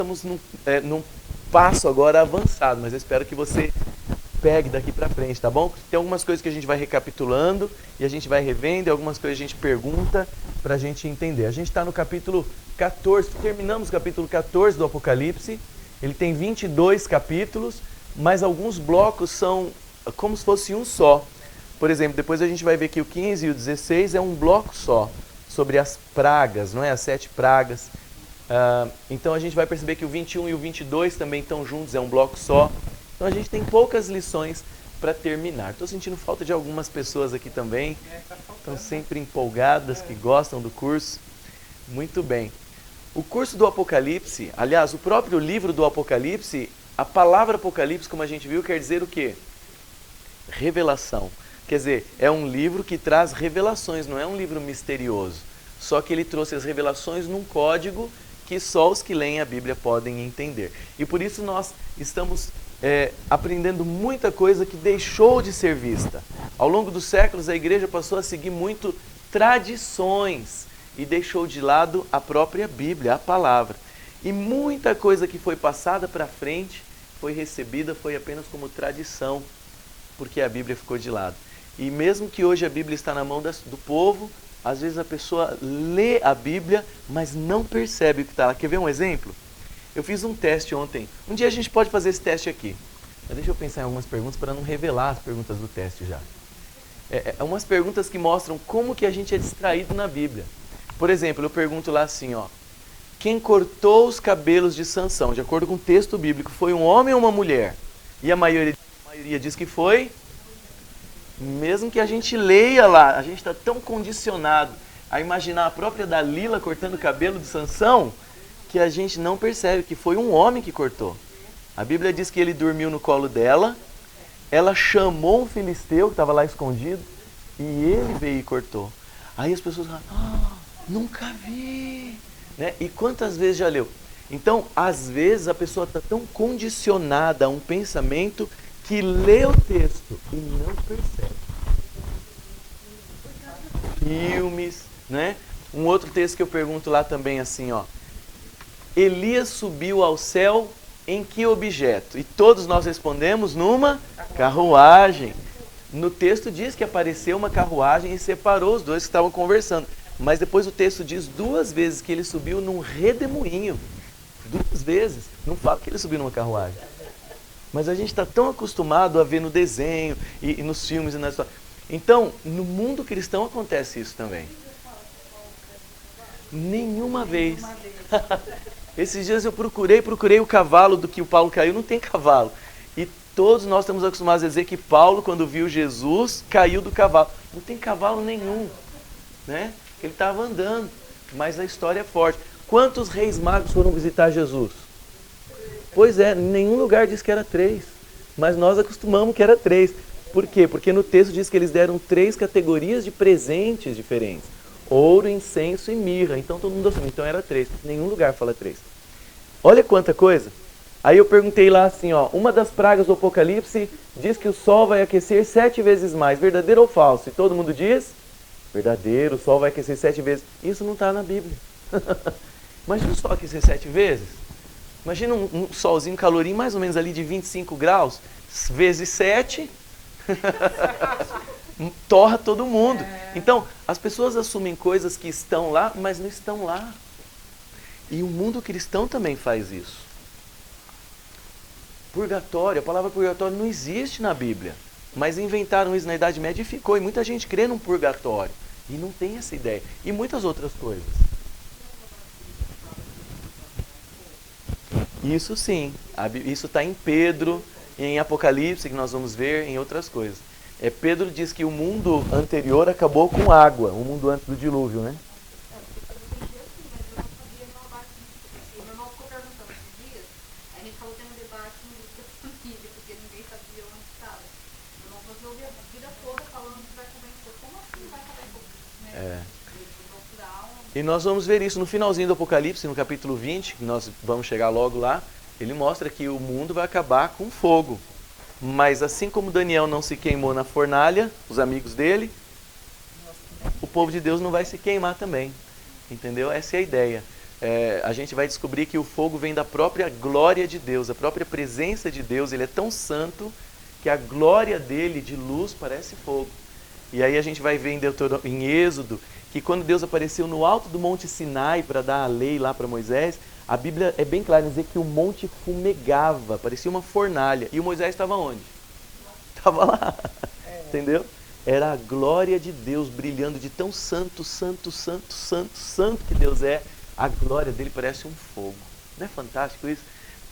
estamos num passo agora avançado, mas eu espero que você pegue daqui para frente, tá bom? Tem algumas coisas que a gente vai recapitulando e a gente vai revendo, e algumas coisas a gente pergunta para a gente entender. A gente está no capítulo 14, terminamos o capítulo 14 do Apocalipse. Ele tem 22 capítulos, mas alguns blocos são como se fosse um só. Por exemplo, depois a gente vai ver que o 15 e o 16 é um bloco só, sobre as pragas, não é? As 7 pragas. Então a gente vai perceber que o 21 e o 22 também estão juntos, é um bloco só. Então a gente tem poucas lições para terminar. Estou sentindo falta de algumas pessoas aqui também. Estão sempre empolgadas, que gostam do curso. Muito bem. O curso do Apocalipse, aliás, o próprio livro do Apocalipse, a palavra Apocalipse, como a gente viu, quer dizer o quê? Revelação. Quer dizer, é um livro que traz revelações, não é um livro misterioso. Só que ele trouxe as revelações num código que só os que leem a Bíblia podem entender. E por isso nós estamos aprendendo muita coisa que deixou de ser vista. Ao longo dos séculos, a igreja passou a seguir muito tradições e deixou de lado a própria Bíblia, a palavra. E muita coisa que foi passada para frente, foi recebida, foi apenas como tradição, porque a Bíblia ficou de lado. E mesmo que hoje a Bíblia está na mão do povo, às vezes a pessoa lê a Bíblia, mas não percebe o que está lá. Quer ver um exemplo? Eu fiz um teste ontem. Um dia a gente pode fazer esse teste aqui. Mas deixa eu pensar em algumas perguntas para não revelar as perguntas do teste já. Umas perguntas que mostram como que a gente é distraído na Bíblia. Por exemplo, eu pergunto lá assim, ó. Quem cortou os cabelos de Sansão, de acordo com o texto bíblico, foi um homem ou uma mulher? E a maioria diz que foi. Mesmo que a gente leia lá, a gente está tão condicionado a imaginar a própria Dalila cortando o cabelo de Sansão, que a gente não percebe que foi um homem que cortou. A Bíblia diz que ele dormiu no colo dela, ela chamou um filisteu que estava lá escondido, e ele veio e cortou. Aí as pessoas falam, nunca vi. Né? E quantas vezes já leu? Então, às vezes a pessoa está tão condicionada a um pensamento que lê o texto e não percebe. Filmes, né? Um outro texto que eu pergunto lá também assim, ó. Elias subiu ao céu em que objeto? E todos nós respondemos numa carruagem. No texto diz que apareceu uma carruagem e separou os dois que estavam conversando. Mas depois o texto diz 2 vezes que ele subiu num redemoinho. 2 vezes. Não fala que ele subiu numa carruagem. Mas a gente está tão acostumado a ver no desenho e nos filmes e na história. Então, no mundo cristão acontece isso também. Nenhuma vez. Esses dias eu procurei o cavalo do que o Paulo caiu, não tem cavalo. E todos nós estamos acostumados a dizer que Paulo, quando viu Jesus, caiu do cavalo. Não tem cavalo nenhum, né? Ele estava andando, mas a história é forte. Quantos reis magos foram visitar Jesus? Pois é, nenhum lugar diz que era 3, mas nós acostumamos que era 3. Por quê? Porque no texto diz que eles deram 3 categorias de presentes diferentes. Ouro, incenso e mirra. Então todo mundo assume, então era 3. Nenhum lugar fala 3. Olha quanta coisa. Aí eu perguntei lá assim, ó, uma das pragas do Apocalipse diz que o sol vai aquecer 7 vezes mais. Verdadeiro ou falso? E todo mundo diz? Verdadeiro, o sol vai aquecer 7 vezes. Isso não está na Bíblia. Imagina o sol aquecer 7 vezes. Imagina um solzinho, calorinho mais ou menos ali de 25 graus, vezes 7, torra todo mundo. Então, as pessoas assumem coisas que estão lá, mas não estão lá. E o mundo cristão também faz isso. Purgatório, a palavra purgatório não existe na Bíblia, mas inventaram isso na Idade Média e ficou. E muita gente crê num purgatório e não tem essa ideia. E muitas outras coisas. Isso sim, isso está em Pedro, em Apocalipse, que nós vamos ver, em outras coisas. Pedro diz que o mundo anterior acabou com água, o mundo antes do dilúvio, né? E nós vamos ver isso no finalzinho do Apocalipse, no capítulo 20, que nós vamos chegar logo lá. Ele mostra que o mundo vai acabar com fogo. Mas assim como Daniel não se queimou na fornalha, os amigos dele, o povo de Deus não vai se queimar também. Entendeu? Essa é a ideia. a gente vai descobrir que o fogo vem da própria glória de Deus, a própria presença de Deus. Ele é tão santo que a glória dele de luz parece fogo. E aí a gente vai ver em Êxodo que quando Deus apareceu no alto do Monte Sinai para dar a lei lá para Moisés, a Bíblia é bem clara em dizer que o monte fumegava, parecia uma fornalha. E o Moisés estava onde? Estava lá, entendeu? Era a glória de Deus brilhando de tão santo, santo, santo, santo, santo que Deus é. A glória dele parece um fogo. Não é fantástico isso?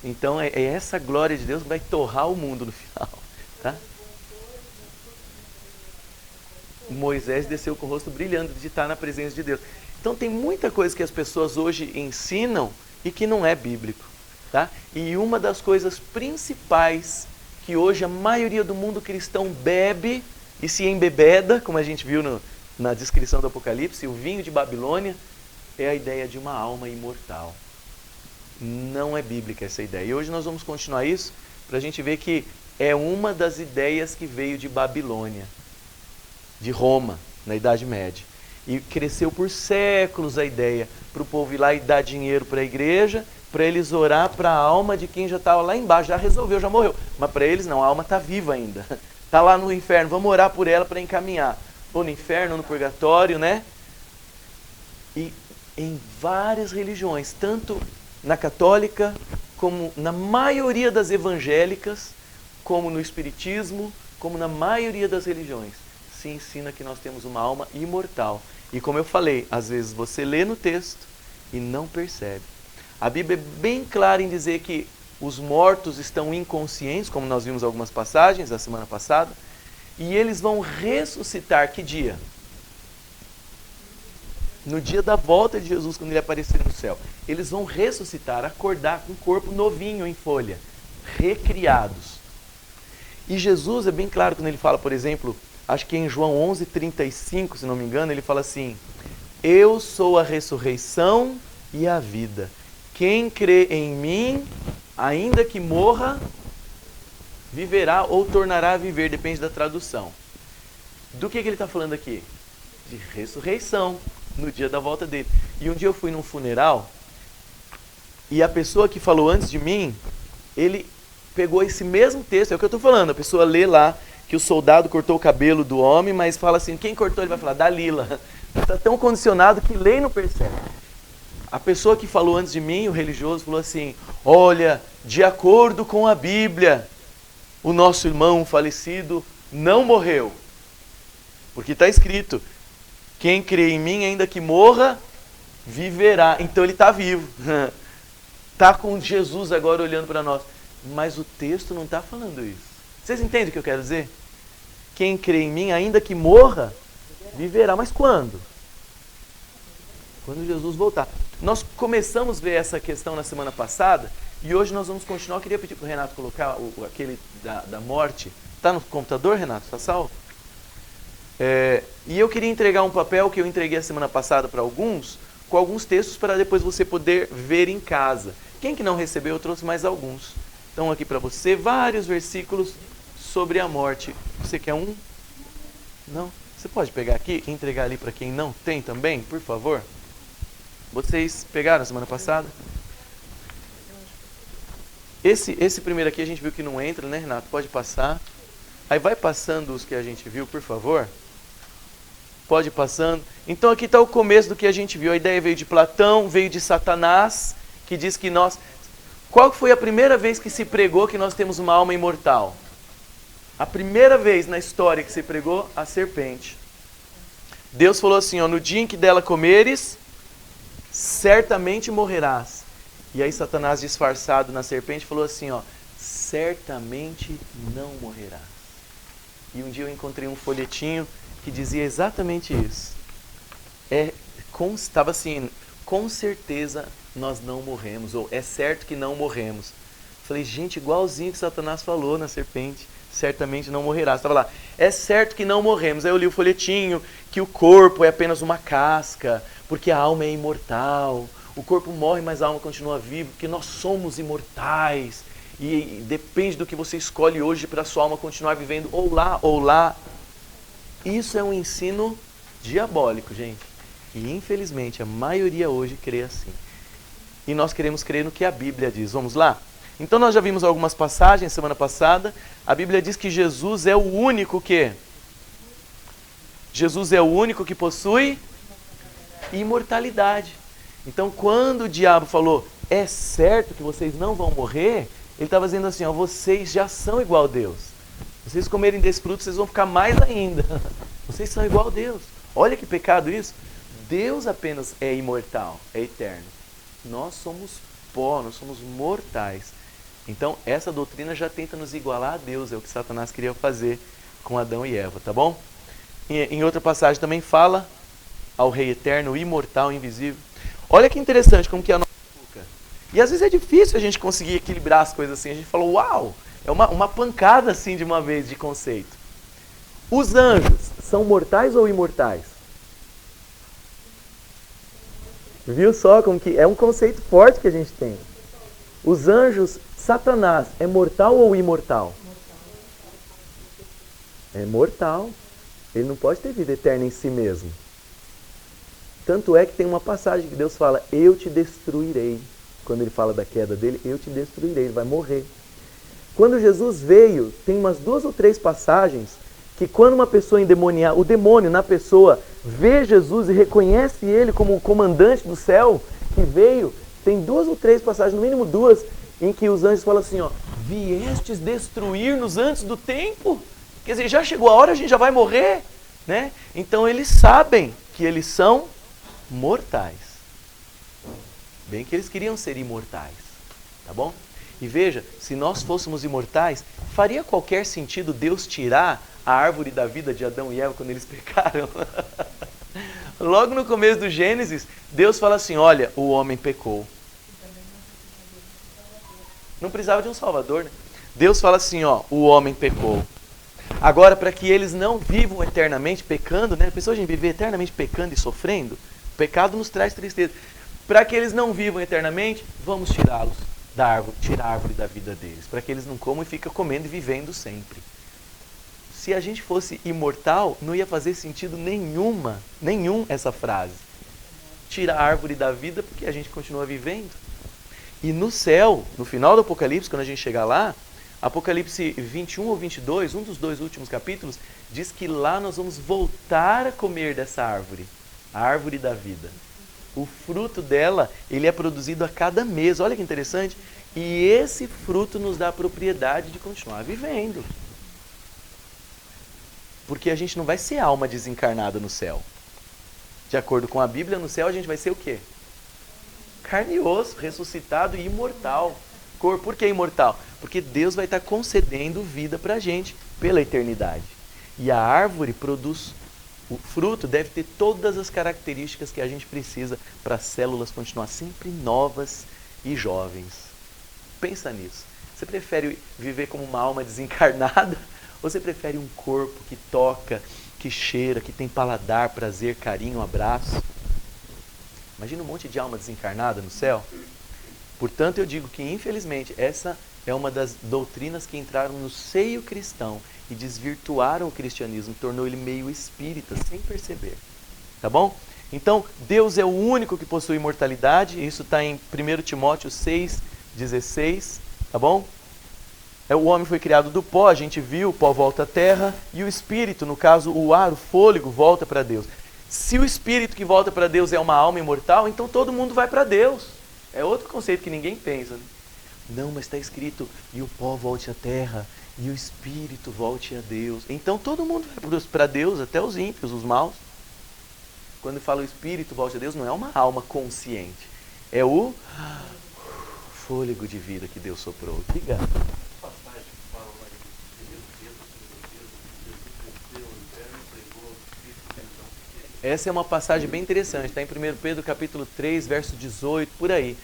Então é essa glória de Deus que vai torrar o mundo no final. Tá? Moisés desceu com o rosto brilhando de estar na presença de Deus. Então tem muita coisa que as pessoas hoje ensinam e que não é bíblico. Tá? E uma das coisas principais que hoje a maioria do mundo cristão bebe e se embebeda, como a gente viu na descrição do Apocalipse, o vinho de Babilônia, é a ideia de uma alma imortal. Não é bíblica essa ideia. E hoje nós vamos continuar isso para a gente ver que é uma das ideias que veio de Babilônia, de Roma, na Idade Média. E cresceu por séculos a ideia para o povo ir lá e dar dinheiro para a igreja, para eles orar para a alma de quem já estava lá embaixo, já resolveu, já morreu. Mas para eles não, a alma está viva ainda. Está lá no inferno, vamos orar por ela para encaminhar. Ou no inferno, ou no purgatório, né? E em várias religiões, tanto na católica, como na maioria das evangélicas, como no espiritismo, como na maioria das religiões, se ensina que nós temos uma alma imortal. E como eu falei, às vezes você lê no texto e não percebe. A Bíblia é bem clara em dizer que os mortos estão inconscientes, como nós vimos algumas passagens da semana passada, e eles vão ressuscitar que dia? No dia da volta de Jesus, quando ele aparecer no céu. Eles vão ressuscitar, acordar com um corpo novinho em folha, recriados. E Jesus é bem claro quando ele fala, por exemplo, acho que em João 11:35, se não me engano, ele fala assim: eu sou a ressurreição e a vida. Quem crê em mim, ainda que morra, viverá ou tornará a viver, depende da tradução. Do que ele está falando aqui? De ressurreição, no dia da volta dele. E um dia eu fui num funeral, e a pessoa que falou antes de mim, ele pegou esse mesmo texto, é o que eu estou falando, a pessoa lê lá que o soldado cortou o cabelo do homem, mas fala assim, quem cortou? Ele vai falar, Dalila. Está tão condicionado que lê e não percebe. A pessoa que falou antes de mim, o religioso, falou assim, olha, de acordo com a Bíblia, o nosso irmão falecido não morreu. Porque está escrito, quem crê em mim, ainda que morra, viverá. Então ele está vivo. Está com Jesus agora olhando para nós. Mas o texto não está falando isso. Vocês entendem o que eu quero dizer? Quem crê em mim, ainda que morra, viverá. Mas quando? Quando Jesus voltar. Nós começamos a ver essa questão na semana passada e hoje nós vamos continuar. Eu queria pedir para o Renato colocar aquele da morte. Está no computador, Renato? Está salvo? E eu queria entregar um papel que eu entreguei a semana passada para alguns, com alguns textos para depois você poder ver em casa. Quem que não recebeu, eu trouxe mais alguns. Então aqui para você, vários versículos sobre a morte. Você quer um? Não? Você pode pegar aqui e entregar ali para quem não tem também, por favor? Vocês pegaram a semana passada? Esse primeiro aqui a gente viu que não entra, né, Renato? Pode passar. Aí vai passando os que a gente viu, por favor. Pode ir passando. Então aqui está o começo do que a gente viu. A ideia veio de Platão, veio de Satanás, que diz que nós... Qual foi a primeira vez que se pregou que nós temos uma alma imortal? A primeira vez na história que se pregou, a serpente. Deus falou assim, ó, no dia em que dela comeres, certamente morrerás. E aí Satanás, disfarçado na serpente, falou assim, ó, certamente não morrerás. E um dia eu encontrei um folhetinho que dizia exatamente isso. Estava assim, com certeza nós não morremos, ou é certo que não morremos. Falei, gente, igualzinho que Satanás falou na serpente, certamente não morrerás. Estava lá, é certo que não morremos. Aí eu li o folhetinho, que o corpo é apenas uma casca, porque a alma é imortal. O corpo morre, mas a alma continua viva, porque nós somos imortais. E depende do que você escolhe hoje para a sua alma continuar vivendo, ou lá, ou lá. Isso é um ensino diabólico, gente. E infelizmente a maioria hoje crê assim. e nós queremos crer no que a Bíblia diz. Vamos lá? Então nós já vimos algumas passagens semana passada. A Bíblia diz que Jesus é o único que? Jesus é o único que possui imortalidade. Então quando o diabo falou, é certo que vocês não vão morrer, ele estava dizendo assim, ó, vocês já são igual a Deus. Vocês comerem desse fruto, vocês vão ficar mais ainda. Vocês são igual a Deus. Olha que pecado isso. Deus apenas é imortal, é eterno. Nós somos pó, nós somos mortais. Então essa doutrina já tenta nos igualar a Deus, é o que Satanás queria fazer com Adão e Eva, tá bom? Em outra passagem também fala ao Rei eterno, imortal, invisível. Olha que interessante como que é a nossa boca. E às vezes é difícil a gente conseguir equilibrar as coisas assim. A gente fala, uau, é uma pancada assim de uma vez de conceito. Os anjos são mortais ou imortais? Viu só como que é um conceito forte que a gente tem. Os anjos, Satanás, é mortal ou imortal? É mortal. Ele não pode ter vida eterna em si mesmo. Tanto é que tem uma passagem que Deus fala, eu te destruirei. Quando ele fala da queda dele, eu te destruirei, ele vai morrer. Quando Jesus veio, tem umas 2 ou 3 passagens que quando uma pessoa endemoniada, o demônio na pessoa vê Jesus e reconhece ele como o comandante do céu que veio, tem 2 ou 3 passagens, no mínimo 2, em que os anjos falam assim, ó, viestes destruir-nos antes do tempo? Quer dizer, já chegou a hora, a gente já vai morrer, né? Então eles sabem que eles são mortais. Bem que eles queriam ser imortais, tá bom? E veja, se nós fôssemos imortais, faria qualquer sentido Deus tirar a árvore da vida de Adão e Eva quando eles pecaram? Logo no começo do Gênesis, Deus fala assim, olha, o homem pecou. Não precisava de um salvador, né? Deus fala assim, ó, o homem pecou. Agora, para que eles não vivam eternamente pecando, né? A pessoa a gente viver eternamente pecando e sofrendo, o pecado nos traz tristeza. Para que eles não vivam eternamente, vamos tirá-los da árvore, tirar a árvore da vida deles, para que eles não comam e fiquem comendo e vivendo sempre. Se a gente fosse imortal, não ia fazer sentido nenhum essa frase. Tira a árvore da vida porque a gente continua vivendo. E no céu, no final do Apocalipse, quando a gente chegar lá, Apocalipse 21 ou 22, um dos 2 últimos capítulos, diz que lá nós vamos voltar a comer dessa árvore, a árvore da vida. O fruto dela, ele é produzido a cada mês, olha que interessante. E esse fruto nos dá a propriedade de continuar vivendo. Porque a gente não vai ser alma desencarnada no céu. De acordo com a Bíblia, no céu a gente vai ser o quê? Carne e osso, ressuscitado e imortal. Por que imortal? Porque Deus vai estar concedendo vida para a gente pela eternidade. E a árvore produz, o fruto deve ter todas as características que a gente precisa para as células continuar sempre novas e jovens. Pensa nisso. Você prefere viver como uma alma desencarnada? Ou você prefere um corpo que toca, que cheira, que tem paladar, prazer, carinho, abraço? Imagina um monte de alma desencarnada no céu. Portanto, eu digo que, infelizmente, essa é uma das doutrinas que entraram no seio cristão e desvirtuaram o cristianismo, tornou ele meio espírita, sem perceber. Tá bom? Então, Deus é o único que possui imortalidade. Isso está em 1 Timóteo 6,16. Tá bom? O homem foi criado do pó, a gente viu, o pó volta à terra, e o espírito, no caso o ar, o fôlego, volta para Deus. Se o espírito que volta para Deus é uma alma imortal, então todo mundo vai para Deus. É outro conceito que ninguém pensa, né? Não, mas está escrito, e o pó volte à terra, e o espírito volte a Deus. Então todo mundo vai para Deus, até os ímpios, os maus. Quando fala o espírito volte a Deus, não é uma alma consciente. É o fôlego de vida que Deus soprou. Diga. Essa é uma passagem bem interessante, está em 1 Pedro capítulo 3, verso 18, por aí.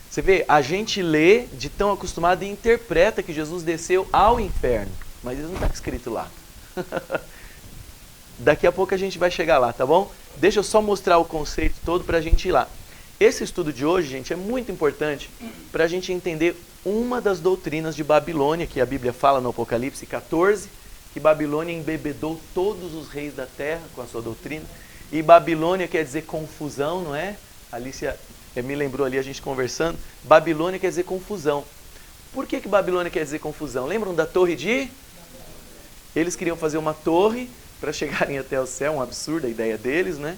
Você vê, a gente lê de tão acostumado e interpreta que Jesus desceu ao inferno, mas isso não está escrito lá. Daqui a pouco a gente vai chegar lá, tá bom? Deixa eu só mostrar o conceito todo para a gente ir lá. Esse estudo de hoje, gente, é muito importante para a gente entender uma das doutrinas de Babilônia, que a Bíblia fala no Apocalipse 14, que Babilônia embebedou todos os reis da terra com a sua doutrina. E Babilônia quer dizer confusão, não é? Alicia me lembrou ali a gente conversando, Babilônia quer dizer confusão. Por que Babilônia quer dizer confusão? Lembram da torre de... Eles queriam fazer uma torre para chegarem até o céu, um absurdo a ideia deles, né?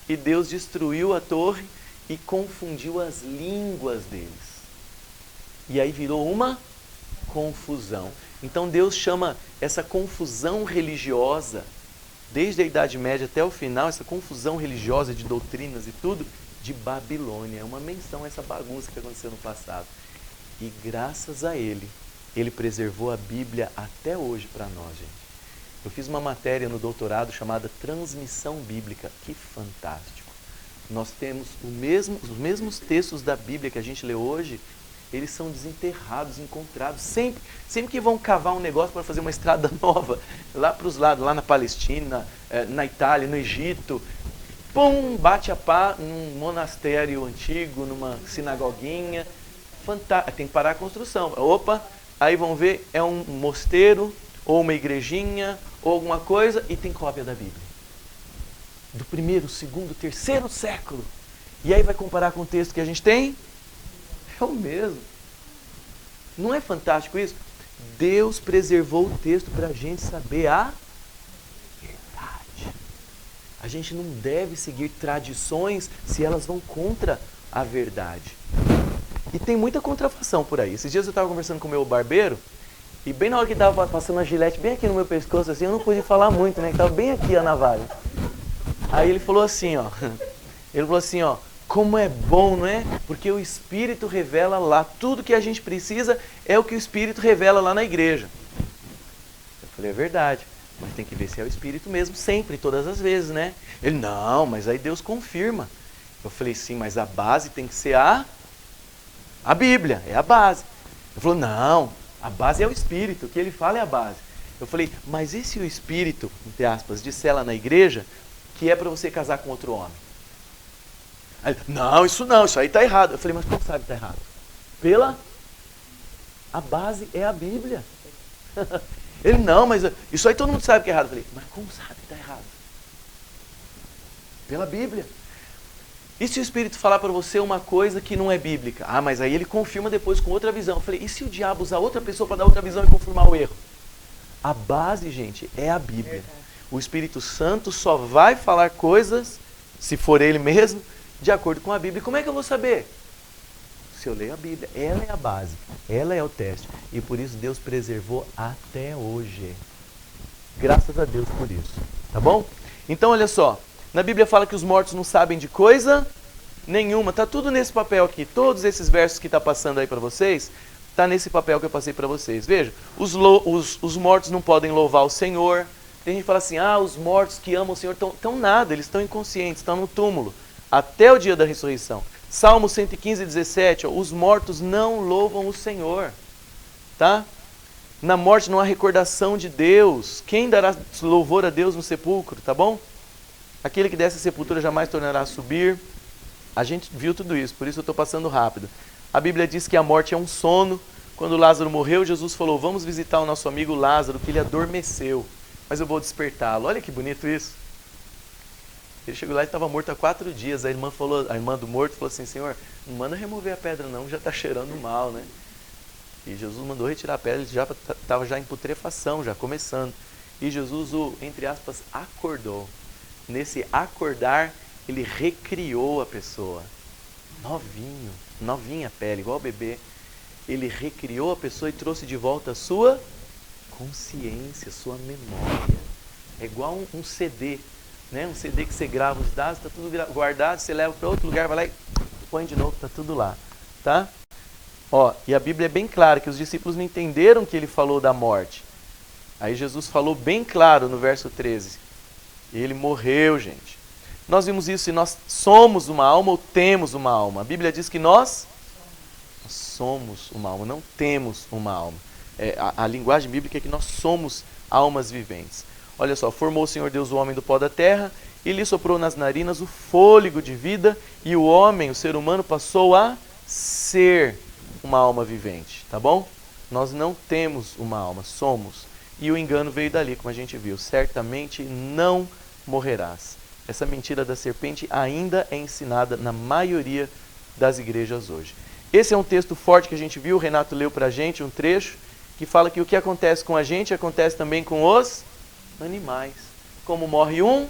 E Deus destruiu a torre e confundiu as línguas deles. E aí virou uma confusão. Então Deus chama essa confusão religiosa, desde a Idade Média até o final, essa confusão religiosa de doutrinas e tudo, de Babilônia. É uma menção a essa bagunça que aconteceu no passado. E graças a Ele preservou a Bíblia até hoje para nós, gente. Eu fiz uma matéria no doutorado chamada Transmissão Bíblica. Que fantástico! Nós temos os mesmos textos da Bíblia que a gente lê hoje, eles são desenterrados, encontrados. Sempre que vão cavar um negócio para fazer uma estrada nova, lá para os lados, lá na Palestina, na Itália, no Egito, pum, bate a pá num monastério antigo, numa sinagoguinha. Fantástico. Tem que parar a construção. Opa, aí vão ver, é um mosteiro, ou uma igrejinha, ou alguma coisa, e tem cópia da Bíblia. Do 1º, 2º, 3º século. E aí vai comparar com o texto que a gente tem? É o mesmo. Não é fantástico isso? Deus preservou o texto para a gente saber a verdade. A gente não deve seguir tradições se elas vão contra a verdade. E tem muita contrafação por aí. Esses dias eu estava conversando com o meu barbeiro, e bem na hora que estava passando a gilete bem aqui no meu pescoço, assim, eu não pude falar muito, né? Que estava bem aqui a navalha. Aí ele falou assim, ó, como é bom, não é? Porque o Espírito revela lá, tudo que a gente precisa é o que o Espírito revela lá na igreja. Eu falei, é verdade, mas tem que ver se é o Espírito mesmo, sempre, todas as vezes, né? Ele, não, mas aí Deus confirma. Eu falei, sim, mas a base tem que ser a Bíblia, é a base. Ele falou, não, a base é o Espírito, o que ele fala é a base. Eu falei, mas e se o Espírito, entre aspas, disser lá na igreja que é para você casar com outro homem? Aí, não, isso aí está errado. Eu falei, mas como sabe que está errado? A base é a Bíblia. Ele, não, mas isso aí todo mundo sabe que é errado. Eu falei, mas como sabe que está errado? Pela Bíblia. E se o Espírito falar para você uma coisa que não é bíblica? Ah, mas aí ele confirma depois com outra visão. Eu falei, e se o diabo usar outra pessoa para dar outra visão e confirmar o erro? A base, gente, é a Bíblia. O Espírito Santo só vai falar coisas, se for ele mesmo, de acordo com a Bíblia. E como é que eu vou saber? Se eu leio a Bíblia. Ela é a base, ela é o teste. E por isso Deus preservou até hoje. Graças a Deus por isso. Tá bom? Então, olha só. Na Bíblia fala que os mortos não sabem de coisa nenhuma. Está tudo nesse papel aqui. Todos esses versos que está passando aí para vocês, está nesse papel que eu passei para vocês. Veja, os mortos não podem louvar o Senhor. Tem gente que fala assim, os mortos que amam o Senhor estão nada, eles estão inconscientes, estão no túmulo, até o dia da ressurreição. Salmo 115, 17, os mortos não louvam o Senhor. Tá? Na morte não há recordação de Deus. Quem dará louvor a Deus no sepulcro, tá bom? Aquele que desce à sepultura jamais tornará a subir. A gente viu tudo isso, por isso eu estou passando rápido. A Bíblia diz que a morte é um sono. Quando Lázaro morreu, Jesus falou, vamos visitar o nosso amigo Lázaro, que ele adormeceu, mas eu vou despertá-lo. Olha que bonito isso. Ele chegou lá e estava morto há 4 dias. A irmã do morto falou assim, Senhor, não manda remover a pedra não, já está cheirando mal, né? E Jesus mandou retirar a pedra, ele já estava em putrefação, já começando. E Jesus entre aspas, acordou. Nesse acordar, ele recriou a pessoa. Novinha a pele, igual bebê. Ele recriou a pessoa e trouxe de volta a sua consciência, sua memória. É igual um CD, né? Um CD que você grava os dados, está tudo guardado, você leva para outro lugar, vai lá e põe de novo, está tudo lá. Tá? E a Bíblia é bem clara que os discípulos não entenderam que ele falou da morte. Aí Jesus falou bem claro no verso 13. Ele morreu, gente. Nós vimos isso, se nós somos uma alma ou temos uma alma. A Bíblia diz que nós somos uma alma, não temos uma alma. A linguagem bíblica é que nós somos almas viventes. Olha só, formou o Senhor Deus o homem do pó da terra e lhe soprou nas narinas o fôlego de vida e o homem, o ser humano, passou a ser uma alma vivente, tá bom? Nós não temos uma alma, somos. E o engano veio dali, como a gente viu. Certamente não morrerás. Essa mentira da serpente ainda é ensinada na maioria das igrejas hoje. Esse é um texto forte que a gente viu, o Renato leu para a gente um trecho, que fala que o que acontece com a gente acontece também com os animais. Como morre um,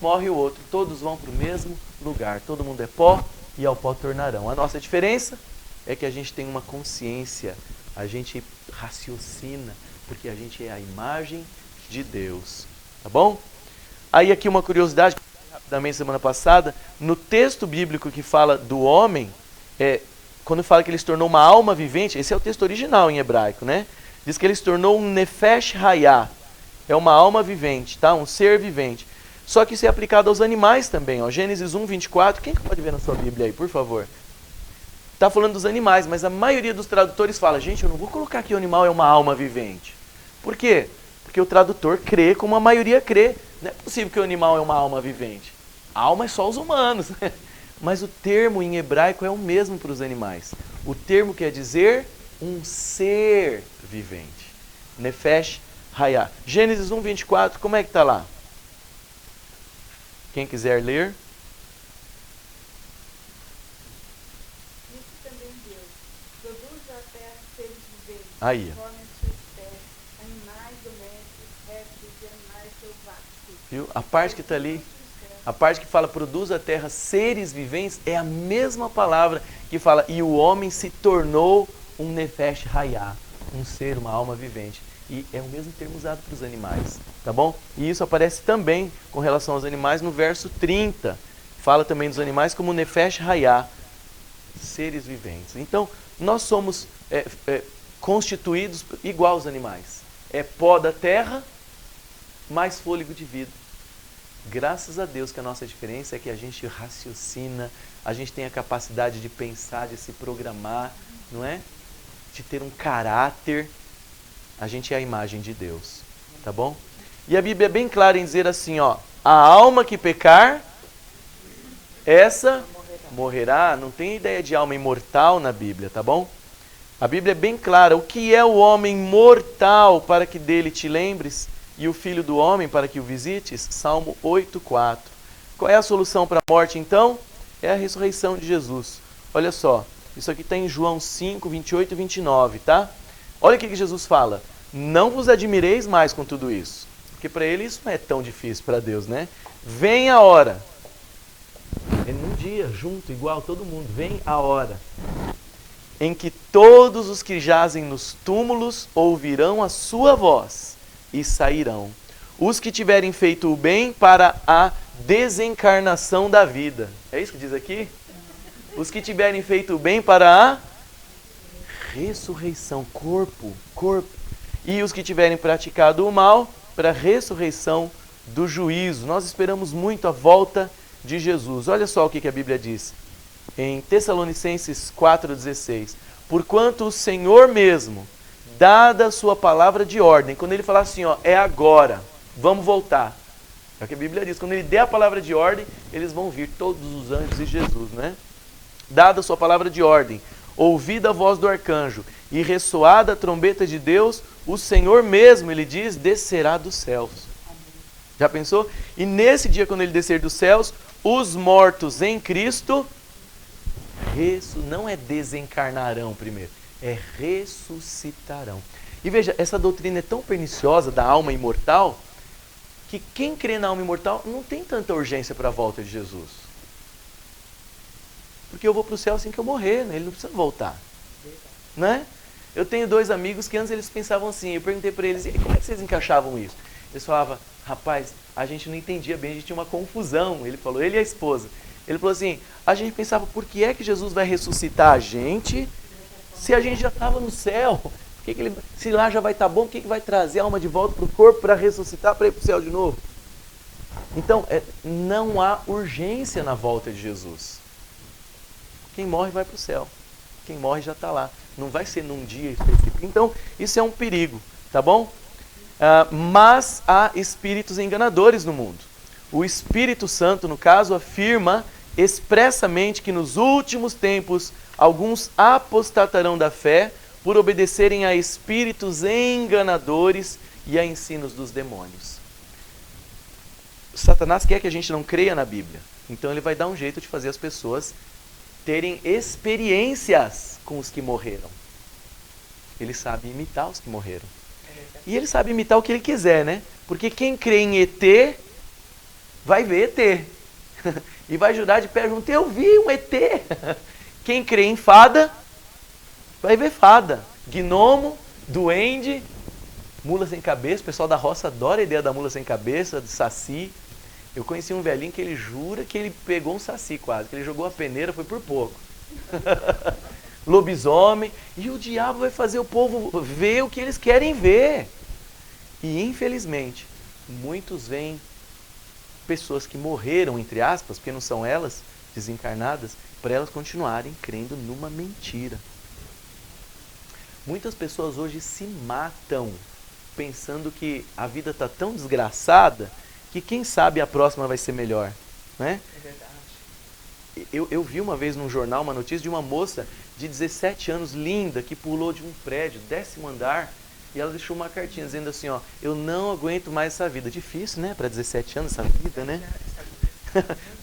morre o outro. Todos vão para o mesmo lugar. Todo mundo é pó e ao pó tornarão. A nossa diferença é que a gente tem uma consciência, a gente raciocina, porque a gente é a imagem de Deus. Tá bom? Aí aqui uma curiosidade, também semana passada, no texto bíblico que fala do homem, quando fala que ele se tornou uma alma vivente, esse é o texto original em hebraico, né? Diz que ele se tornou um nefesh hayah, é uma alma vivente, tá? Um ser vivente. Só que isso é aplicado aos animais também, ó. Gênesis 1, 24, quem pode ver na sua Bíblia aí, por favor? Está falando dos animais, mas a maioria dos tradutores fala, gente, eu não vou colocar que o animal é uma alma vivente. Por quê? Porque o tradutor crê como a maioria crê. Não é possível que o animal é uma alma vivente. A alma é só os humanos. Mas o termo em hebraico é o mesmo para os animais. O termo quer dizer um ser vivente. Nefesh hayah. Gênesis 1, 24, como é que está lá? Quem quiser ler. Disse também Deus, produz a terra seres viventes, Aí. conforme a sua espécie, animais domésticos, répteis e animais selváticos. Viu? A parte que está ali, a parte que fala produz a terra seres viventes, é a mesma palavra que fala e o homem se tornou um nefesh hayah, um ser, uma alma vivente. E é o mesmo termo usado para os animais, tá bom? E isso aparece também com relação aos animais no verso 30. Fala também dos animais como nefesh hayah, seres viventes. Então, nós somos constituídos igual aos animais. É pó da terra, mais fôlego de vida. Graças a Deus que a nossa diferença é que a gente raciocina, a gente tem a capacidade de pensar, de se programar, não é? De ter um caráter. A gente é a imagem de Deus, tá bom? E a Bíblia é bem clara em dizer assim, ó, a alma que pecar, essa morrerá. Não tem ideia de alma imortal na Bíblia, tá bom? A Bíblia é bem clara. O que é o homem mortal para que dele te lembres? E o filho do homem para que o visites? Salmo 8,4. Qual é a solução para a morte então? É a ressurreição de Jesus. Olha só, isso aqui está em João 5, 28 e 29, tá? Olha o que Jesus fala. Não vos admireis mais com tudo isso. Porque para ele isso não é tão difícil para Deus, né? Vem a hora. É num dia, junto, igual, todo mundo. Vem a hora em que todos os que jazem nos túmulos ouvirão a sua voz e sairão. Os que tiverem feito o bem para a desencarnação da vida. É isso que diz aqui? Os que tiverem feito o bem para a ressurreição, corpo. E os que tiverem praticado o mal para a ressurreição do juízo. Nós esperamos muito a volta de Jesus. Olha só o que a Bíblia diz. Em Tessalonicenses 4,16. Porquanto o Senhor mesmo, dada a sua palavra de ordem, quando ele falar assim, ó, é agora, vamos voltar. É o que a Bíblia diz. Quando ele der a palavra de ordem, eles vão vir, todos os anjos e Jesus, né? Dada a sua palavra de ordem, ouvida a voz do arcanjo e ressoada a trombeta de Deus, o Senhor mesmo, ele diz, descerá dos céus. Já pensou? E nesse dia, quando ele descer dos céus, os mortos em Cristo, não é desencarnarão primeiro, é ressuscitarão. E veja, essa doutrina é tão perniciosa da alma imortal, que quem crê na alma imortal não tem tanta urgência para a volta de Jesus. Porque eu vou para o céu assim que eu morrer, né? Ele não precisa voltar. Né? Eu tenho 2 amigos que antes eles pensavam assim, eu perguntei para eles, e como é que vocês encaixavam isso? Eles falavam, rapaz, a gente não entendia bem, a gente tinha uma confusão. Ele falou, ele e a esposa. Ele falou assim, a gente pensava, por que é que Jesus vai ressuscitar a gente se a gente já estava no céu? Se lá já vai estar bom, o que vai trazer a alma de volta para o corpo para ressuscitar, para ir para o céu de novo? Então, não há urgência na volta de Jesus. Quem morre vai para o céu. Quem morre já está lá. Não vai ser num dia específico. Então, isso é um perigo, tá bom? Mas há espíritos enganadores no mundo. O Espírito Santo, no caso, afirma expressamente que nos últimos tempos alguns apostatarão da fé por obedecerem a espíritos enganadores e a ensinos dos demônios. Satanás quer que a gente não creia na Bíblia. Então ele vai dar um jeito de fazer as pessoas terem experiências com os que morreram. Ele sabe imitar os que morreram. E ele sabe imitar o que ele quiser, né? Porque quem crê em ET, vai ver ET. E vai jurar de pé junto, eu vi um ET. Quem crê em fada, vai ver fada. Gnomo, duende, mula sem cabeça. O pessoal da roça adora a ideia da mula sem cabeça, de saci. Eu conheci um velhinho que ele jura que ele pegou um saci quase, que ele jogou a peneira, foi por pouco. Lobisomem. E o diabo vai fazer o povo ver o que eles querem ver. E infelizmente, muitos veem pessoas que morreram, entre aspas, porque não são elas, desencarnadas, para elas continuarem crendo numa mentira. Muitas pessoas hoje se matam pensando que a vida está tão desgraçada que quem sabe a próxima vai ser melhor, né? É verdade. Eu vi uma vez num jornal uma notícia de uma moça de 17 anos, linda, que pulou de um prédio, 10º andar, e ela deixou uma cartinha dizendo assim, ó, eu não aguento mais essa vida. Difícil, né? Para 17 anos essa vida, né?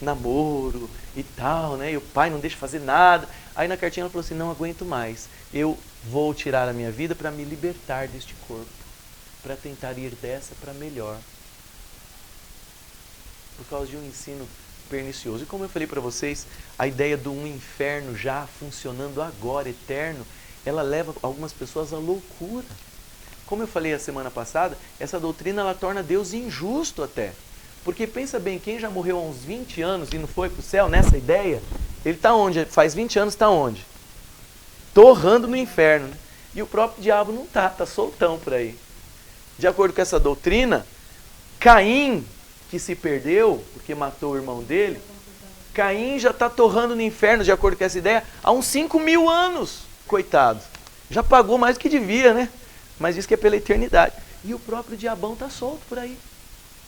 Namoro e tal, né? E o pai não deixa fazer nada. Aí na cartinha ela falou assim, não aguento mais. Eu vou tirar a minha vida para me libertar deste corpo. Para tentar ir dessa para melhor. Por causa de um ensino pernicioso. E como eu falei para vocês, a ideia de um inferno já funcionando agora, eterno, ela leva algumas pessoas à loucura. Como eu falei a semana passada, essa doutrina ela torna Deus injusto até. Porque pensa bem, quem já morreu há uns 20 anos e não foi para o céu nessa ideia, ele está onde? Faz 20 anos está onde? Torrando no inferno. Né? E o próprio diabo não está soltão por aí. De acordo com essa doutrina, Caim, que se perdeu, porque matou o irmão dele, Caim já está torrando no inferno, de acordo com essa ideia, há uns 5.000 anos. Coitado. Já pagou mais do que devia, né? Mas diz que é pela eternidade. E o próprio diabão está solto por aí.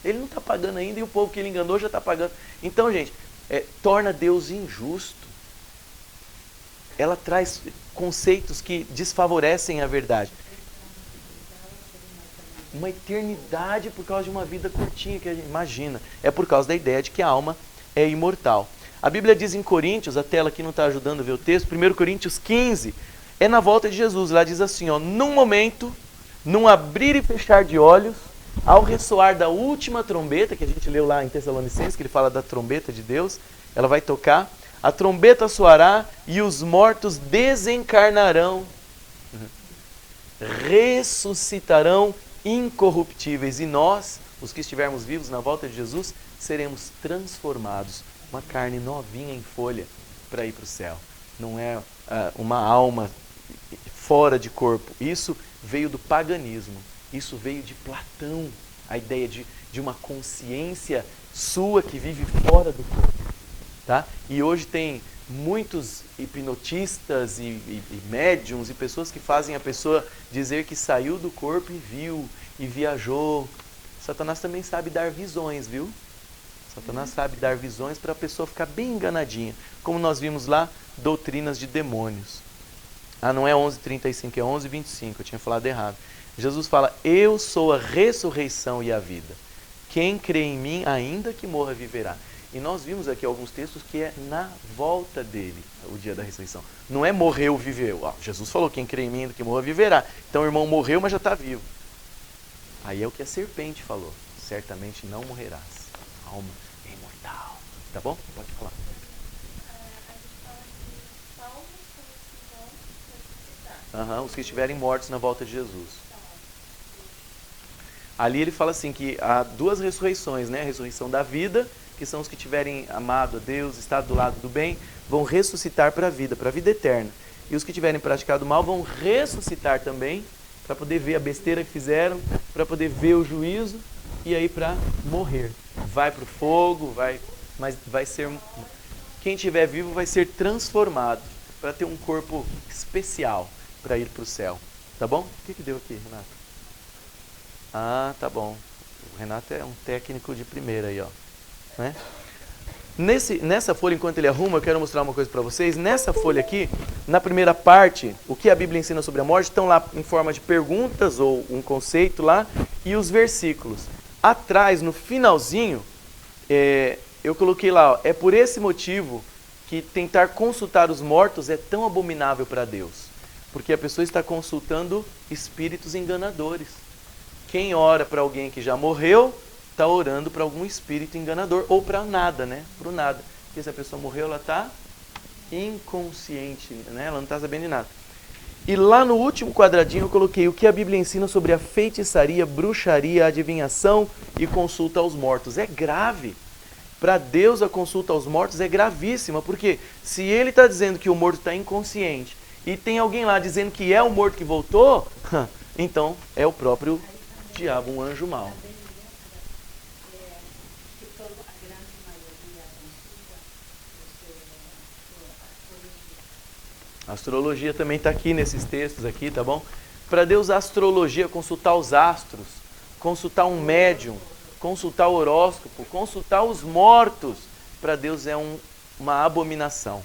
Ele não está pagando ainda e o povo que ele enganou já está pagando. Então, gente, torna Deus injusto. Ela traz conceitos que desfavorecem a verdade. Uma eternidade por causa de uma vida curtinha que a gente imagina. É por causa da ideia de que a alma é imortal. A Bíblia diz em Coríntios, a tela aqui não está ajudando a ver o texto, 1 Coríntios 15, é na volta de Jesus. Lá diz assim, ó, num momento, num abrir e fechar de olhos, ao ressoar da última trombeta, que a gente leu lá em Tessalonicenses, que ele fala da trombeta de Deus, ela vai tocar, a trombeta soará e os mortos desencarnarão, ressuscitarão incorruptíveis, e nós, os que estivermos vivos na volta de Jesus, seremos transformados, uma carne novinha em folha para ir para o céu. Não é uma alma fora de corpo. Isso veio do paganismo. Isso veio de Platão, a ideia de uma consciência sua que vive fora do corpo. Tá? E hoje tem muitos hipnotistas e médiums e pessoas que fazem a pessoa dizer que saiu do corpo e viu, e viajou. Satanás também sabe dar visões, viu? Satanás sabe dar visões para a pessoa ficar bem enganadinha. Como nós vimos lá, doutrinas de demônios. Não é 11:35, é 11:25, eu tinha falado errado. Jesus fala, eu sou a ressurreição e a vida. Quem crê em mim, ainda que morra, viverá. E nós vimos aqui alguns textos que é na volta dele, o dia da ressurreição. Não é morreu, viveu. Jesus falou, quem crê em mim, ainda que morra, viverá. Então o irmão morreu, mas já está vivo. Aí é o que a serpente falou. Certamente não morrerás. A alma é imortal. Tá bom? Pode falar. Os que estiverem mortos na volta de Jesus. Ali ele fala assim que há duas ressurreições, né? A ressurreição da vida, que são os que tiverem amado a Deus, estado do lado do bem, vão ressuscitar para a vida eterna. E os que tiverem praticado mal vão ressuscitar também, para poder ver a besteira que fizeram, para poder ver o juízo e aí para morrer. Vai para o fogo, mas vai ser... Quem estiver vivo vai ser transformado para ter um corpo especial para ir para o céu. Tá bom? O que deu aqui, Renato? Tá bom. O Renato é um técnico de primeira aí, ó. Né? Nessa folha, enquanto ele arruma, eu quero mostrar uma coisa para vocês. Nessa folha aqui, na primeira parte, o que a Bíblia ensina sobre a morte, estão lá em forma de perguntas ou um conceito lá, e os versículos. Atrás, no finalzinho, eu coloquei lá, ó, é por esse motivo que tentar consultar os mortos é tão abominável para Deus? Porque a pessoa está consultando espíritos enganadores. Quem ora para alguém que já morreu, está orando para algum espírito enganador, ou para nada, né? Para o nada. Porque se a pessoa morreu, ela está inconsciente, né? Ela não está sabendo de nada. E lá no último quadradinho eu coloquei o que a Bíblia ensina sobre a feitiçaria, bruxaria, adivinhação e consulta aos mortos. É grave. Para Deus a consulta aos mortos é gravíssima, porque se ele está dizendo que o morto está inconsciente e tem alguém lá dizendo que é o morto que voltou, então é o próprio diabo, um anjo mau. A astrologia também está aqui nesses textos aqui, tá bom? Para Deus a astrologia, consultar os astros, consultar um médium, consultar o horóscopo, consultar os mortos, para Deus é uma abominação.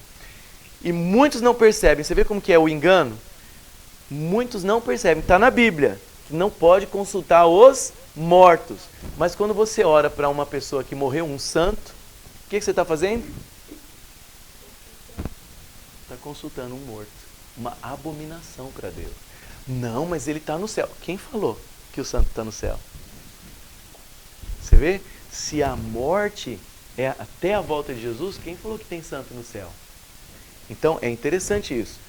E muitos não percebem, você vê como que é o engano? Muitos não percebem, está na Bíblia, que não pode consultar os mortos. Mas quando você ora para uma pessoa que morreu, um santo, o que você está fazendo? Está consultando um morto. Uma abominação para Deus. Não, mas ele está no céu. Quem falou que o santo está no céu? Você vê? Se a morte é até a volta de Jesus, quem falou que tem santo no céu? Então, é interessante isso.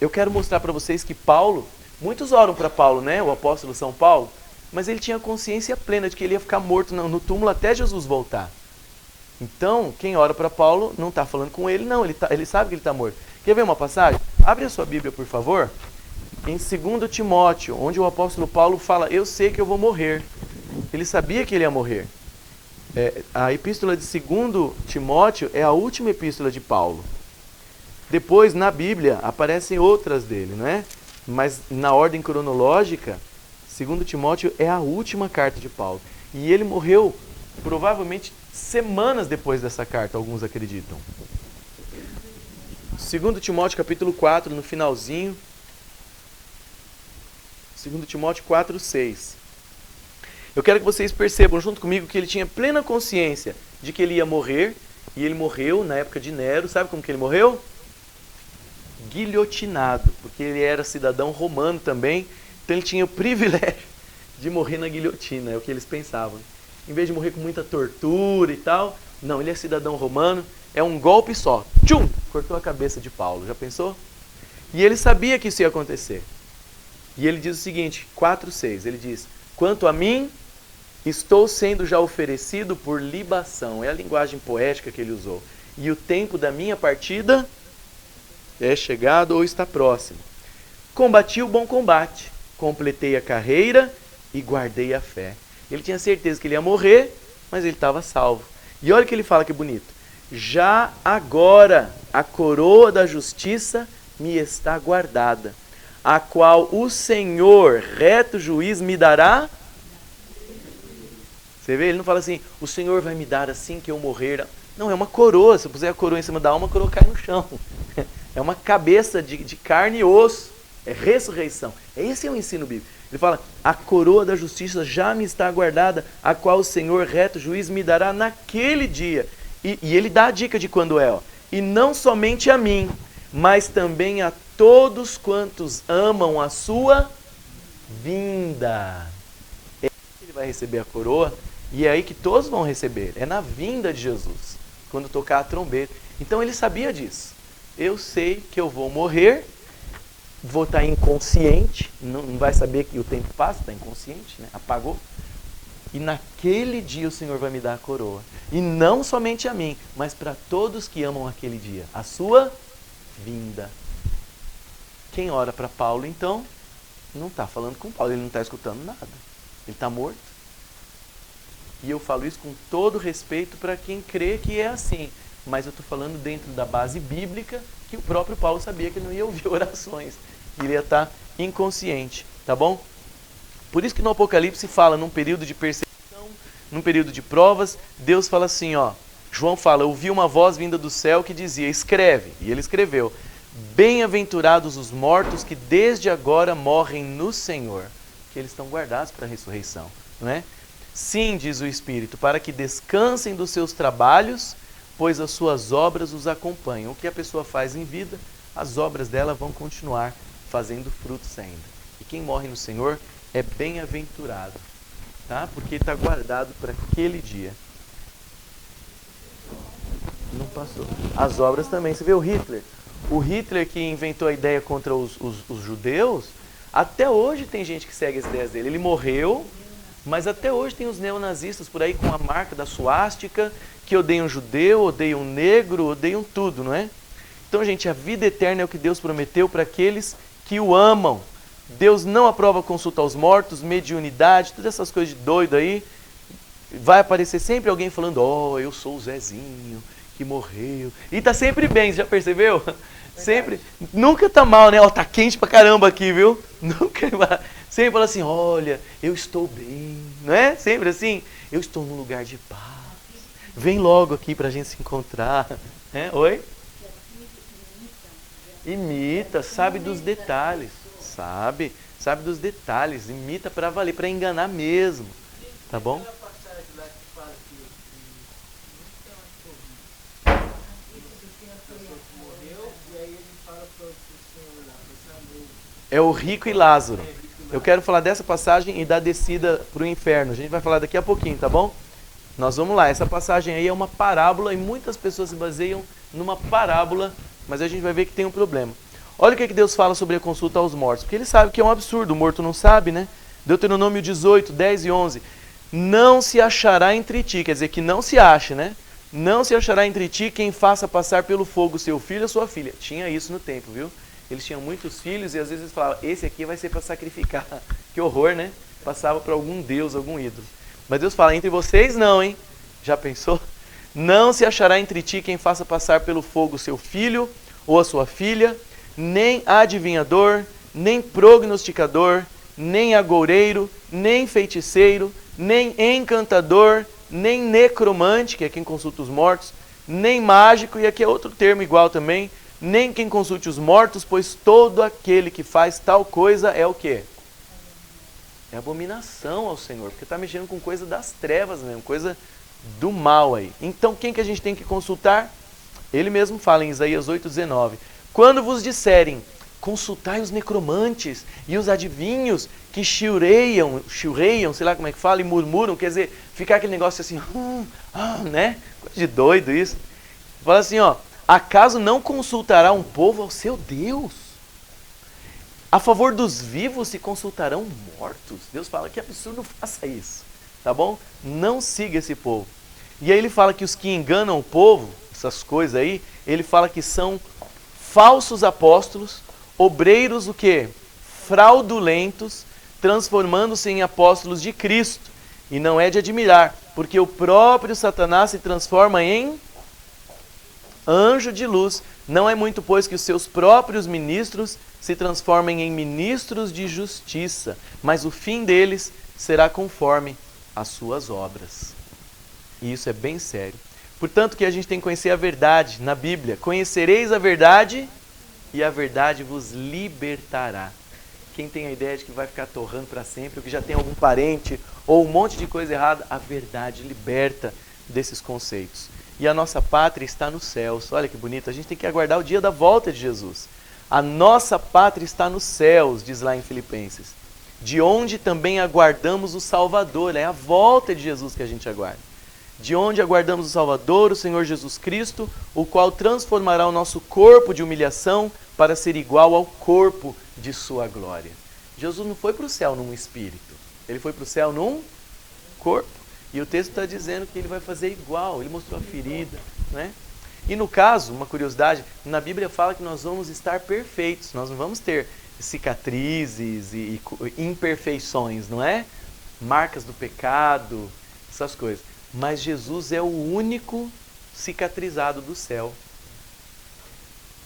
Eu quero mostrar para vocês que Paulo, muitos oram para Paulo, né? O apóstolo São Paulo, mas ele tinha consciência plena de que ele ia ficar morto no túmulo até Jesus voltar. Então, quem ora para Paulo não está falando com ele, não. Ele sabe que ele está morto. Quer ver uma passagem? Abre a sua Bíblia, por favor. Em 2 Timóteo, onde o apóstolo Paulo fala, eu sei que eu vou morrer. Ele sabia que ele ia morrer. A epístola de 2 Timóteo é a última epístola de Paulo. Depois, na Bíblia, aparecem outras dele, né? Mas na ordem cronológica, 2 Timóteo é a última carta de Paulo. E ele morreu, provavelmente, semanas depois dessa carta, alguns acreditam. 2 Timóteo capítulo 4, no finalzinho. 2 Timóteo 4, 6. Eu quero que vocês percebam junto comigo que ele tinha plena consciência de que ele ia morrer. E ele morreu na época de Nero. Sabe como que ele morreu? Guilhotinado. Porque ele era cidadão romano também. Então ele tinha o privilégio de morrer na guilhotina. É o que eles pensavam. Em vez de morrer com muita tortura e tal. Não, ele é cidadão romano. É um golpe só. Tchum! Cortou a cabeça de Paulo. Já pensou? E ele sabia que isso ia acontecer. E ele diz o seguinte, 4:6. Ele diz, quanto a mim, estou sendo já oferecido por libação. É a linguagem poética que ele usou. E o tempo da minha partida é chegado ou está próximo. Combati o bom combate. Completei a carreira e guardei a fé. Ele tinha certeza que ele ia morrer, mas ele estava salvo. E olha o que ele fala que bonito. Já agora a coroa da justiça me está guardada, a qual o Senhor, reto juiz, me dará. Você vê? Ele não fala assim, o Senhor vai me dar assim que eu morrer. Não, é uma coroa. Se eu puser a coroa em cima da alma, a coroa cai no chão. É uma cabeça de carne e osso. É ressurreição. Esse é o ensino bíblico. Ele fala, a coroa da justiça já me está guardada, a qual o Senhor, reto juiz, me dará naquele dia. E ele dá a dica de quando é. Ó. E não somente a mim, mas também a todos quantos amam a sua vinda. É aí que ele vai receber a coroa, e é aí que todos vão receber. É na vinda de Jesus, quando tocar a trombeta. Então ele sabia disso. Eu sei que eu vou morrer, vou estar inconsciente, não vai saber que o tempo passa, está inconsciente, né? Apagou. E naquele dia o Senhor vai me dar a coroa. E não somente a mim, mas para todos que amam aquele dia. A sua vinda. Quem ora para Paulo, então, não está falando com Paulo. Ele não está escutando nada. Ele está morto. E eu falo isso com todo respeito para quem crê que é assim. Mas eu estou falando dentro da base bíblica que o próprio Paulo sabia que não ia ouvir orações. Que ele ia estar inconsciente. Tá bom? Por isso que no Apocalipse fala num período de perseguição, num período de provas, Deus fala assim, ó, João fala, eu ouvi uma voz vinda do céu que dizia, escreve, e ele escreveu, bem-aventurados os mortos que desde agora morrem no Senhor, que eles estão guardados para a ressurreição, não é? Sim, diz o Espírito, para que descansem dos seus trabalhos, pois as suas obras os acompanham. O que a pessoa faz em vida, as obras dela vão continuar fazendo frutos ainda. E quem morre no Senhor é bem-aventurado, tá? Porque está guardado para aquele dia. Não passou. As obras também. Você vê o Hitler? O Hitler que inventou a ideia contra os judeus, até hoje tem gente que segue as ideias dele. Ele morreu, mas até hoje tem os neonazistas por aí com a marca da suástica, que odeiam judeu, odeiam negro, odeiam tudo, não é? Então, gente, a vida eterna é o que Deus prometeu para aqueles que o amam. Deus não aprova consulta aos mortos, mediunidade, todas essas coisas de doido aí. Vai aparecer sempre alguém falando, ó, eu sou o Zezinho, que morreu. E tá sempre bem, você já percebeu? Sempre, nunca tá mal, né? Ó, tá quente pra caramba aqui, viu? Nunca, sempre fala assim, olha, eu estou bem, não é? Sempre assim, eu estou num lugar de paz. Vem logo aqui pra gente se encontrar. É? Oi? Imita, sabe dos detalhes. Sabe dos detalhes, imita pra valer, pra enganar mesmo. Tá bom? É o rico e Lázaro. Eu quero falar dessa passagem e da descida para o inferno. A gente vai falar daqui a pouquinho, tá bom? Nós vamos lá. Essa passagem aí é uma parábola e muitas pessoas se baseiam numa parábola, mas a gente vai ver que tem um problema. Olha o que Deus fala sobre a consulta aos mortos, porque ele sabe que é um absurdo, o morto não sabe, né? Deuteronômio 18, 10 e 11. Não se achará entre ti, quer dizer que não se ache, né? Não se achará entre ti quem faça passar pelo fogo seu filho ou sua filha. Tinha isso no templo, viu? Eles tinham muitos filhos e às vezes eles falavam, esse aqui vai ser para sacrificar. Que horror, né? Passava para algum deus, algum ídolo. Mas Deus fala, entre vocês não, hein? Já pensou? Não se achará entre ti quem faça passar pelo fogo seu filho ou a sua filha, nem adivinhador, nem prognosticador, nem agoureiro, nem feiticeiro, nem encantador, nem necromante, que é quem consulta os mortos, nem mágico, e aqui é outro termo igual também, nem quem consulte os mortos, pois todo aquele que faz tal coisa é o quê? É abominação ao Senhor, porque está mexendo com coisa das trevas mesmo, coisa do mal aí. Então quem que a gente tem que consultar? Ele mesmo fala em Isaías 8,19. Quando vos disserem, consultai os necromantes e os adivinhos que chilreiam, sei lá como é que fala, e murmuram, quer dizer, ficar aquele negócio assim, né? Coisa de doido isso. Fala assim, ó, acaso não consultará um povo ao seu Deus? A favor dos vivos se consultarão mortos? Deus fala que absurdo, faça isso, tá bom? Não siga esse povo. E aí ele fala que os que enganam o povo, essas coisas aí, ele fala que são falsos apóstolos, obreiros o quê? Fraudulentos, transformando-se em apóstolos de Cristo. E não é de admirar, porque o próprio Satanás se transforma em anjo de luz. Não é muito, pois, que os seus próprios ministros se transformem em ministros de justiça, mas o fim deles será conforme as suas obras. E isso é bem sério. Portanto, que a gente tem que conhecer a verdade na Bíblia. Conhecereis a verdade e a verdade vos libertará. Quem tem a ideia de que vai ficar torrando para sempre, ou que já tem algum parente, ou um monte de coisa errada, a verdade liberta desses conceitos. E a nossa pátria está nos céus. Olha que bonito, a gente tem que aguardar o dia da volta de Jesus. A nossa pátria está nos céus, diz lá em Filipenses, de onde também aguardamos o Salvador. É a volta de Jesus que a gente aguarda. De onde aguardamos o Salvador, o Senhor Jesus Cristo, o qual transformará o nosso corpo de humilhação para ser igual ao corpo de sua glória. Jesus não foi para o céu num espírito, ele foi para o céu num corpo. E o texto está dizendo que ele vai fazer igual, ele mostrou a ferida, né? E no caso, uma curiosidade, na Bíblia fala que nós vamos estar perfeitos, nós não vamos ter cicatrizes e imperfeições, não é? Marcas do pecado, essas coisas. Mas Jesus é o único cicatrizado do céu.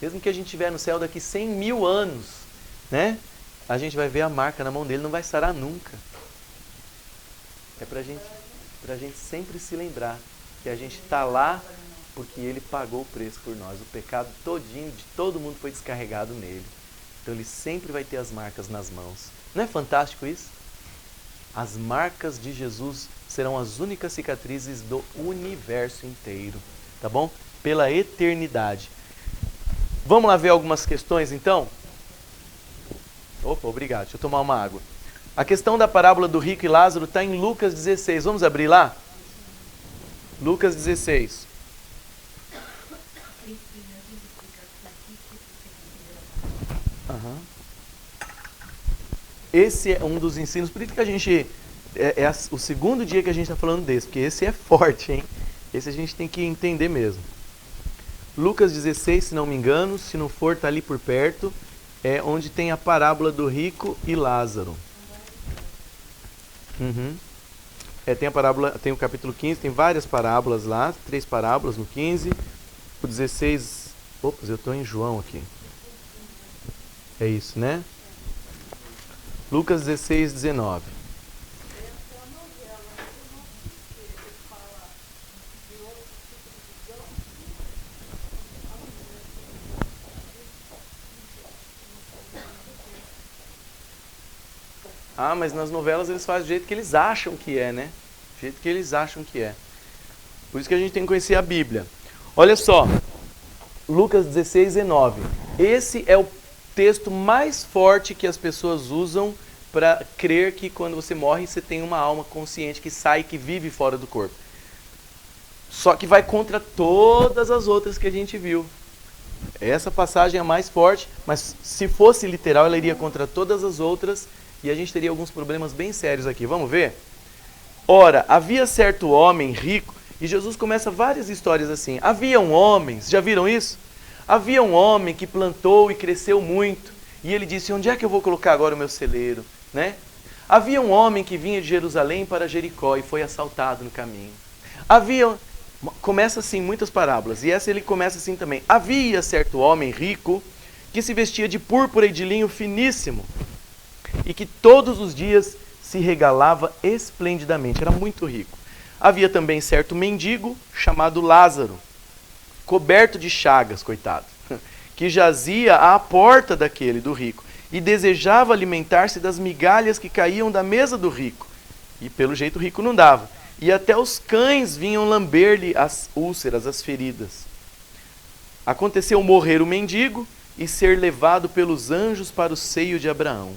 Mesmo que a gente estiver no céu daqui 100 mil anos, né? A gente vai ver a marca na mão dele, não vai sarar nunca. É pra gente sempre se lembrar que a gente está lá porque ele pagou o preço por nós. O pecado todinho de todo mundo foi descarregado nele. Então ele sempre vai ter as marcas nas mãos. Não é fantástico isso? As marcas de Jesus serão as únicas cicatrizes do universo inteiro. tá bom? Pela eternidade. Vamos lá ver algumas questões, então? Opa, obrigado. Deixa eu tomar uma água. A questão da parábola do rico e Lázaro está em Lucas 16. Vamos abrir lá? Lucas 16. Uhum. Esse é um dos ensinos, por isso que a gente... É o segundo dia que a gente está falando desse, porque esse é forte, hein? Esse a gente tem que entender mesmo. Lucas 16, se não me engano, se não for, está ali por perto, é onde tem a parábola do rico e Lázaro. Uhum. Tem a parábola, tem o capítulo 15, tem várias parábolas lá, 3 parábolas no 15, o 16... Opa, eu estou em João aqui. É isso, né? Lucas 16, 19. Ah, mas nas novelas eles fazem do jeito que eles acham que é, né? Do jeito que eles acham que é. Por isso que a gente tem que conhecer a Bíblia. Olha só, Lucas 16, 19. Esse é o texto mais forte que as pessoas usam para crer que quando você morre você tem uma alma consciente que sai, que vive fora do corpo. Só que vai contra todas as outras que a gente viu. Essa passagem é a mais forte, mas se fosse literal ela iria contra todas as outras e a gente teria alguns problemas bem sérios aqui. Vamos ver? Ora, havia certo homem rico, e Jesus começa várias histórias assim. Haviam homens, já viram isso? Havia um homem que plantou e cresceu muito, e ele disse, onde é que eu vou colocar agora o meu celeiro? Né? Havia um homem que vinha de Jerusalém para Jericó e foi assaltado no caminho. Começa assim muitas parábolas, e essa ele começa assim também. Havia certo homem rico que se vestia de púrpura e de linho finíssimo, e que todos os dias se regalava esplendidamente, era muito rico. Havia também certo mendigo chamado Lázaro, coberto de chagas, coitado, que jazia à porta daquele, do rico, e desejava alimentar-se das migalhas que caíam da mesa do rico, e pelo jeito o rico não dava, e até os cães vinham lamber-lhe as úlceras, as feridas. Aconteceu morrer o mendigo e ser levado pelos anjos para o seio de Abraão.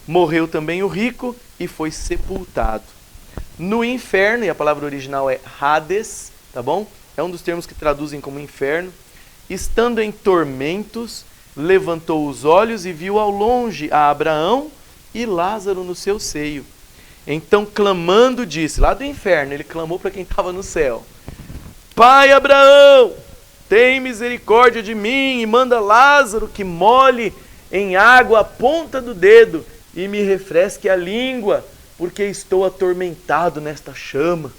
Morreu também o rico e foi sepultado. No inferno, e a palavra original é Hades, tá bom? É um dos termos que traduzem como inferno. Estando em tormentos, levantou os olhos e viu ao longe a Abraão e Lázaro no seu seio. Então, clamando, disse, lá do inferno, ele clamou para quem estava no céu. Pai Abraão, tem misericórdia de mim e manda Lázaro que molhe em água a ponta do dedo e me refresque a língua, porque estou atormentado nesta chama.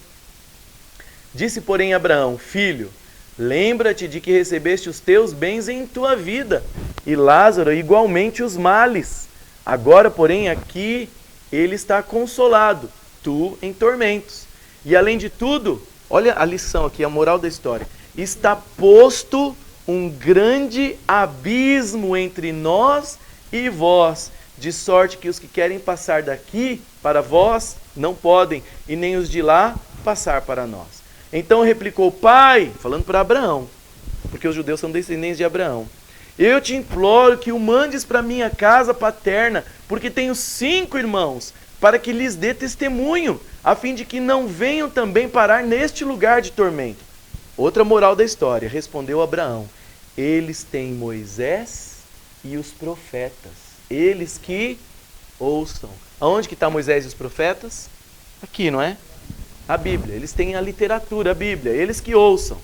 Disse, porém, Abraão, filho, lembra-te de que recebeste os teus bens em tua vida, e Lázaro igualmente os males. Agora, porém, aqui ele está consolado, tu em tormentos. E além de tudo, olha a lição aqui, a moral da história, está posto um grande abismo entre nós e vós, de sorte que os que querem passar daqui para vós não podem, e nem os de lá passar para nós. Então replicou, pai, falando para Abraão, porque os judeus são descendentes de Abraão, eu te imploro que o mandes para minha casa paterna, porque tenho 5 irmãos, para que lhes dê testemunho, a fim de que não venham também parar neste lugar de tormento. Outra moral da história, respondeu Abraão, eles têm Moisés e os profetas. Eles que ouçam. Aonde que está Moisés e os profetas? Aqui, não é? A Bíblia. Eles têm a literatura, a Bíblia. Eles que ouçam.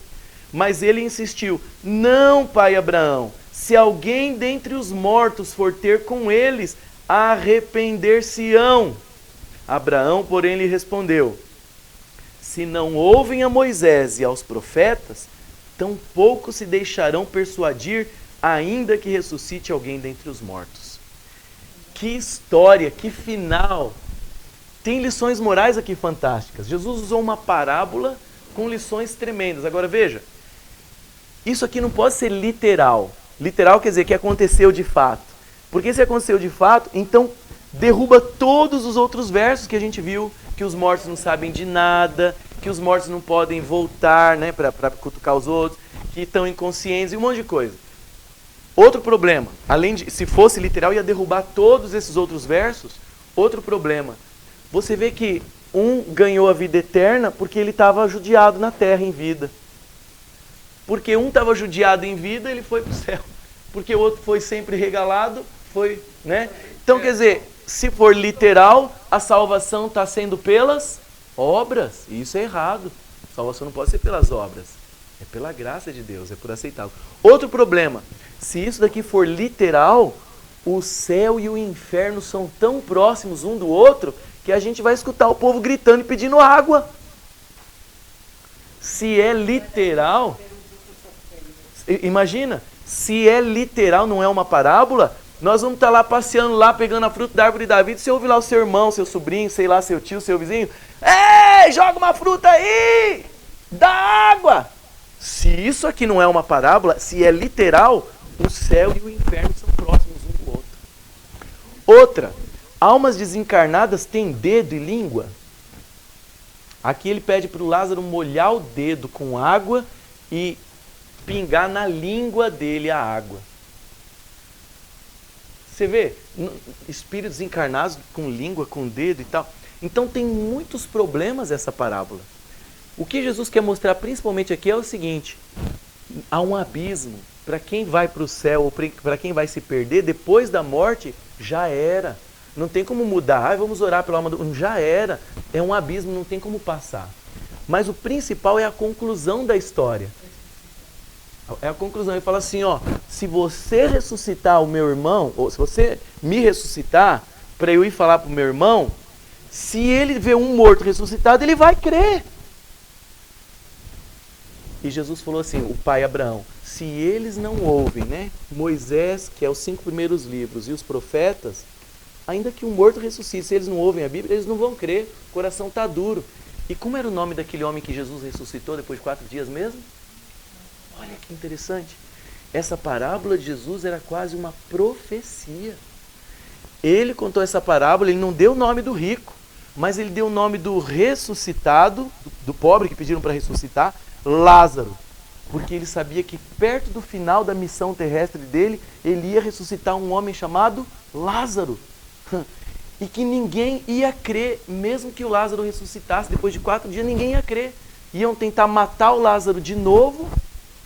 Mas ele insistiu, não, pai Abraão, se alguém dentre os mortos for ter com eles, arrepender-se-ão. Abraão, porém, lhe respondeu, se não ouvem a Moisés e aos profetas, tampouco se deixarão persuadir, ainda que ressuscite alguém dentre os mortos. Que história, que final! Tem lições morais aqui fantásticas. Jesus usou uma parábola com lições tremendas. Agora veja, isso aqui não pode ser literal. Literal quer dizer que aconteceu de fato. Porque se aconteceu de fato, então derruba todos os outros versos que a gente viu, que os mortos não sabem de nada, que os mortos não podem voltar, né, para cutucar os outros, que estão inconscientes e um monte de coisa. Outro problema, além de, se fosse literal, ia derrubar todos esses outros versos. Outro problema, você vê que um ganhou a vida eterna porque ele estava judiado na terra em vida. Porque um estava judiado em vida, ele foi para o céu. Porque o outro foi sempre regalado, foi, né? Então, quer dizer, se for literal, a salvação está sendo pelas obras. E isso é errado. A salvação não pode ser pelas obras. É pela graça de Deus, é por aceitá-lo. Outro problema, se isso daqui for literal, o céu e o inferno são tão próximos um do outro que a gente vai escutar o povo gritando e pedindo água. Se é literal, imagina, se é literal, não é uma parábola, nós vamos estar lá passeando lá, pegando a fruta da árvore da vida, você ouve lá o seu irmão, seu sobrinho, sei lá, seu tio, seu vizinho, ei, joga uma fruta aí, dá água. Se isso aqui não é uma parábola, se é literal, o céu e o inferno são próximos um do outro. Outra, almas desencarnadas têm dedo e língua. Aqui ele pede para o Lázaro molhar o dedo com água e pingar na língua dele a água. Você vê, espíritos encarnados com língua, com dedo e tal. Então tem muitos problemas essa parábola. O que Jesus quer mostrar principalmente aqui é o seguinte: há um abismo. Para quem vai para o céu ou para quem vai se perder, depois da morte, já era. Não tem como mudar. Vamos orar pela alma do... Já era. É um abismo, não tem como passar. Mas o principal é a conclusão da história. É a conclusão. Ele fala assim, ó, se você ressuscitar o meu irmão, ou se você me ressuscitar, para eu ir falar para o meu irmão, se ele vê um morto ressuscitado, ele vai crer. E Jesus falou assim, o pai Abraão, se eles não ouvem, né, Moisés, que é os 5 primeiros livros, e os profetas, ainda que um morto ressuscite, se eles não ouvem a Bíblia, eles não vão crer, o coração está duro. E como era o nome daquele homem que Jesus ressuscitou depois de 4 dias mesmo? Olha que interessante. Essa parábola de Jesus era quase uma profecia. Ele contou essa parábola, ele não deu o nome do rico, mas ele deu o nome do ressuscitado, do pobre que pediram para ressuscitar, Lázaro. Porque ele sabia que perto do final da missão terrestre dele, ele ia ressuscitar um homem chamado Lázaro. E que ninguém ia crer, mesmo que o Lázaro ressuscitasse, depois de 4 dias ninguém ia crer. Iam tentar matar o Lázaro de novo,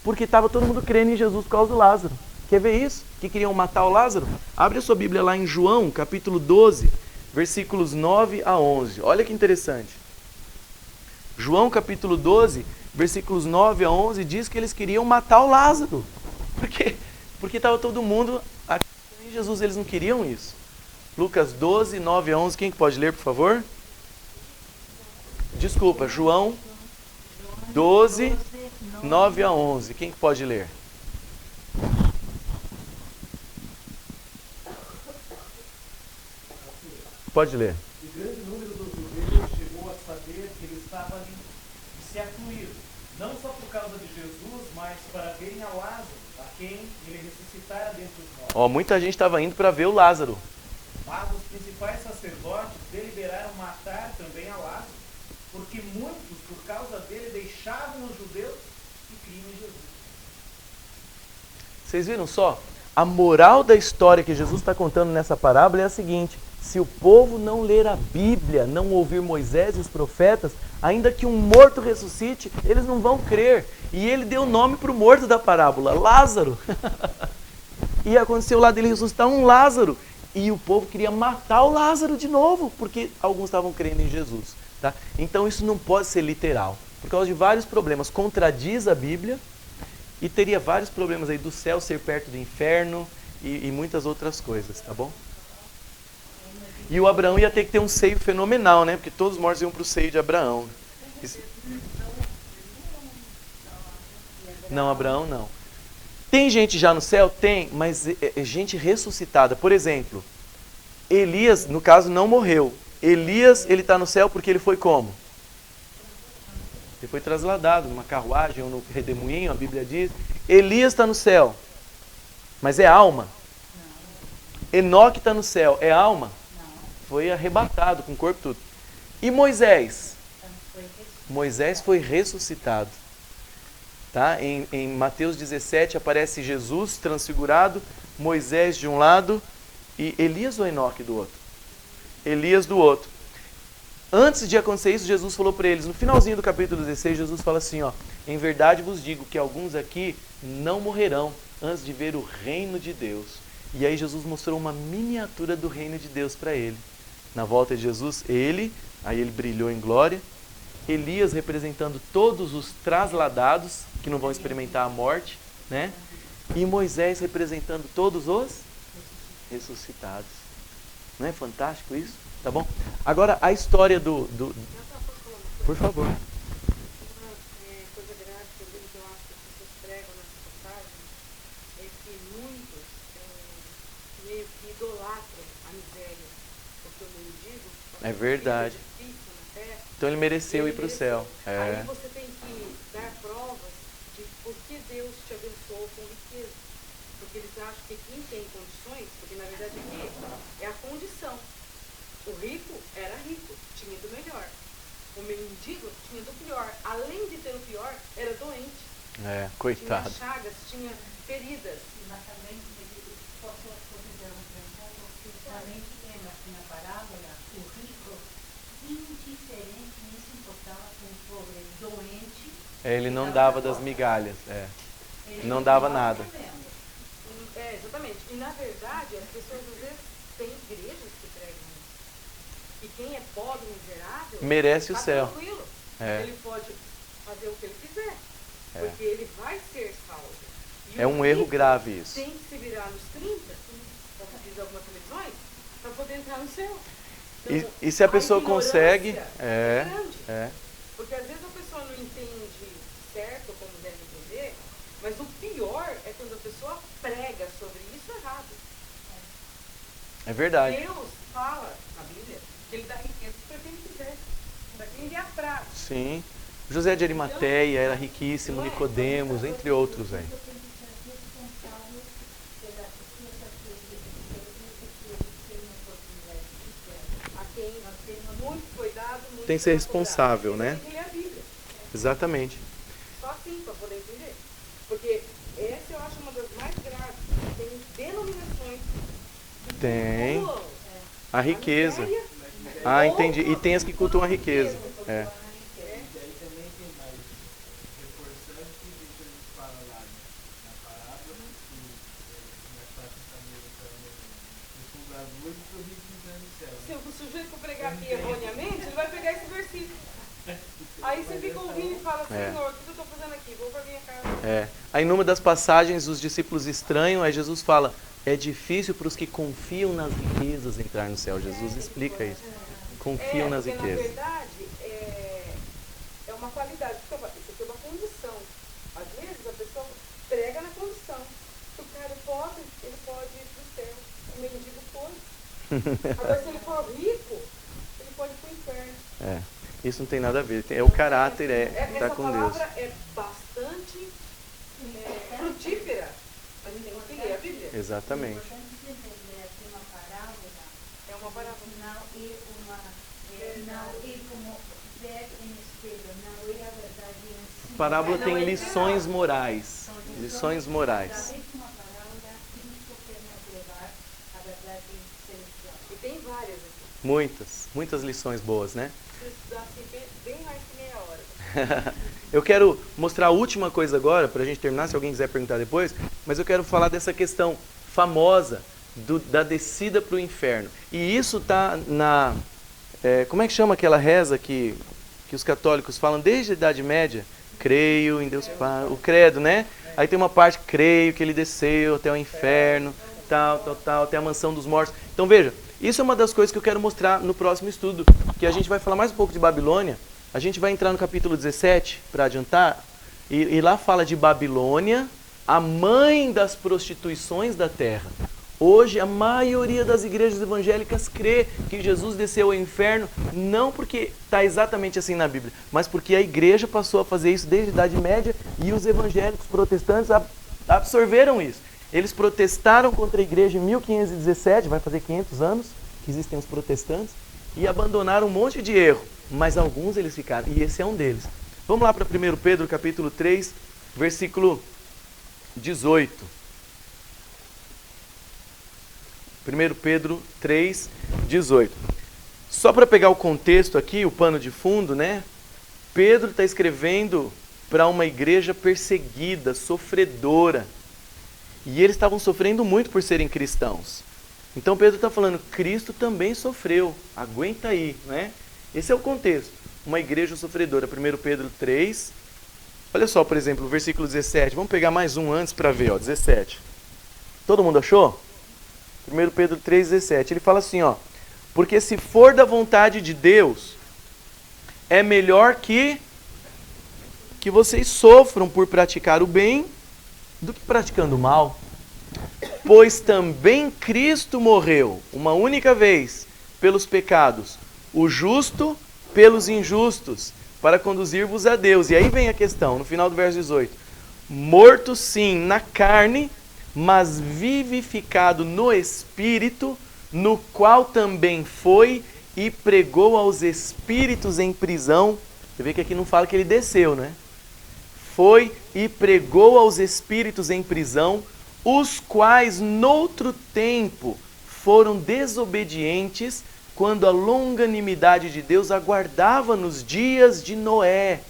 porque estava todo mundo crendo em Jesus por causa do Lázaro. Quer ver isso? Que queriam matar o Lázaro? Abre a sua Bíblia lá em João, capítulo 12, versículos 9 a 11. Olha que interessante. João, capítulo 12, versículos 9 a 11, diz que eles queriam matar o Lázaro. Por quê? Porque estava todo mundo acreditando em Jesus, eles não queriam isso. Lucas 12, 9 a 11, quem que pode ler, por favor? Desculpa, João 12, 9 a 11, quem que pode ler? Pode ler. O grande número dos judeus chegou a saber que ele estava ali e se afluíram, não só por causa de Jesus, mas para verem a Lázaro, a quem ele ressuscitara dentre os mortos. Muita gente estava indo para ver o Lázaro. Mas os principais sacerdotes deliberaram matar também a Lázaro, porque muitos, por causa dele, deixavam os judeus e criam em Jesus. Vocês viram só? A moral da história que Jesus está contando nessa parábola é a seguinte: se o povo não ler a Bíblia, não ouvir Moisés e os profetas, ainda que um morto ressuscite, eles não vão crer. E ele deu nome para o morto da parábola, Lázaro. E aconteceu lá dele ressuscitar um Lázaro. E o povo queria matar o Lázaro de novo, porque alguns estavam crendo em Jesus. Tá? Então isso não pode ser literal, por causa de vários problemas. Contradiz a Bíblia e teria vários problemas aí do céu ser perto do inferno e muitas outras coisas, tá bom? E o Abraão ia ter que ter um seio fenomenal, né? Porque todos os mortos iam para o seio de Abraão. Não, Abraão não. Tem gente já no céu? Tem, mas é gente ressuscitada. Por exemplo, Elias, no caso, não morreu. Elias, ele está no céu porque ele foi como? Ele foi trasladado numa carruagem ou no redemoinho, a Bíblia diz. Elias está no céu, mas é alma. Enoque está no céu, é alma? Foi arrebatado com o corpo e tudo. E Moisés? Moisés foi ressuscitado. Tá? Em Mateus 17 aparece Jesus transfigurado, Moisés de um lado e Elias ou Enoque do outro? Elias do outro. Antes de acontecer isso, Jesus falou para eles, no finalzinho do capítulo 16, Jesus fala assim, ó, em verdade vos digo que alguns aqui não morrerão antes de ver o reino de Deus. E aí Jesus mostrou uma miniatura do reino de Deus para ele. Na volta de Jesus, aí ele brilhou em glória, Elias representando todos os trasladados, que não vão experimentar a morte, né? E Moisés representando todos os ressuscitados. Não é fantástico isso? Tá bom? Agora, a história Por favor. Uma coisa grave que eu acho que as pessoas pregam nessa passagem é que muitos meio que idolatram a miséria. Porque o mendigo, É verdade. difícil na terra, Então ele mereceu ir para o céu. Aí você tem que dar provas de por que Deus te abençoou com riqueza. Porque eles acham que quem tem condições, porque na verdade aqui é a condição. O rico era rico, tinha do melhor. O mendigo tinha do pior. Além de ter o pior, era doente. Coitado. Tinha chagas, tinha feridas. Exatamente, posso dizer um exemplo que realmente na parábola, o rico, indiferente, nem se importava com o pobre, doente. Ele não dava das migalhas. Não dava nada. Exatamente. E na verdade, as pessoas às vezes têm igrejas que pregam isso. E quem é pobre, miserável, merece o céu. Tranquilo. Ele pode fazer o que ele quiser. Porque ele vai ser salvo. E é um erro grave isso. Tem que se virar nos 30, como diz algumas televisões, para poder entrar no céu. Então, e se a pessoa consegue... grande. Porque às vezes a pessoa não entende certo como deve entender, mas o pior é quando a pessoa prega sobre isso errado. É verdade. Deus fala na Bíblia que ele dá riqueza para quem quiser, para quem lhe apraz. Sim. José de Arimateia era riquíssimo, Nicodemos, entre outros. Eu tenho que ser responsável pela riqueza que eu tenho uma oportunidade de ter. A quem muito cuidado, muito tem que ser responsável, né? Tem que ler a Bíblia. Exatamente. Só assim para poder entender. Porque essa eu acho uma das mais graves. Tem denominações que Tem. cultuam A riqueza. miséria, Entendi. E tem as que cultuam a riqueza. Se o sujeito for pregar aqui erroneamente, ele vai pegar esse versículo. Aí você fica ouvindo e fala, Senhor, o que eu estou fazendo aqui? Vou para minha casa. Aí numa das passagens os discípulos estranham, aí Jesus fala, é difícil para os que confiam nas riquezas entrar no céu. Jesus explica isso. Confiam nas porque, riquezas. na verdade, é uma qualidade. Isso aqui é uma condição. Às vezes a pessoa prega na condição. Se o cara é pobre, ele pode ir para o céu. O mendigo pode. Agora, se ele for rico, ele pode ir para o inferno. Isso não tem nada a ver. É o caráter, estar com Deus. Essa palavra é bastante frutífera. A gente tem que ler a Bíblia. Exatamente. É uma parábola. A parábola tem lições morais. Lições morais. E tem várias aqui. Muitas lições boas, né? Se estudasse bem mais que meia hora. Eu quero mostrar a última coisa agora, para a gente terminar, se alguém quiser perguntar depois, mas eu quero falar dessa questão famosa da descida para o inferno. E isso está na... como é que chama aquela reza que os católicos falam desde a Idade Média? Creio em Deus Pai, o credo, né? Aí tem uma parte, creio que ele desceu até o inferno, tal, até a mansão dos mortos. Então veja, isso é uma das coisas que eu quero mostrar no próximo estudo, que a gente vai falar mais um pouco de Babilônia. A gente vai entrar no capítulo 17, para adiantar, e lá fala de Babilônia, a mãe das prostituições da terra. Hoje, a maioria das igrejas evangélicas crê que Jesus desceu ao inferno, não porque está exatamente assim na Bíblia, mas porque a igreja passou a fazer isso desde a Idade Média e os evangélicos protestantes absorveram isso. Eles protestaram contra a igreja em 1517, vai fazer 500 anos que existem os protestantes, e abandonaram um monte de erro, mas alguns eles ficaram, e esse é um deles. Vamos lá para 1 Pedro capítulo 3, versículo 18. 1 Pedro 3, 18. Só para pegar o contexto aqui, o pano de fundo, né? Pedro está escrevendo para uma igreja perseguida, sofredora. E eles estavam sofrendo muito por serem cristãos. Então Pedro está falando, Cristo também sofreu, aguenta aí, né? Esse é o contexto, uma igreja sofredora. 1 Pedro 3, olha só, por exemplo, o versículo 17. Vamos pegar mais um antes para ver, ó, 17. Todo mundo achou? 1 Pedro 3, 17. Ele fala assim, ó, porque se for da vontade de Deus, é melhor que vocês sofram por praticar o bem do que praticando o mal. Pois também Cristo morreu uma única vez pelos pecados, o justo pelos injustos, para conduzir-vos a Deus. E aí vem a questão, no final do verso 18. Morto sim na carne, mas vivificado no Espírito, no qual também foi e pregou aos espíritos em prisão. Você vê que aqui não fala que ele desceu, né? Foi e pregou aos espíritos em prisão, os quais noutro tempo foram desobedientes, quando a longanimidade de Deus aguardava nos dias de Noé,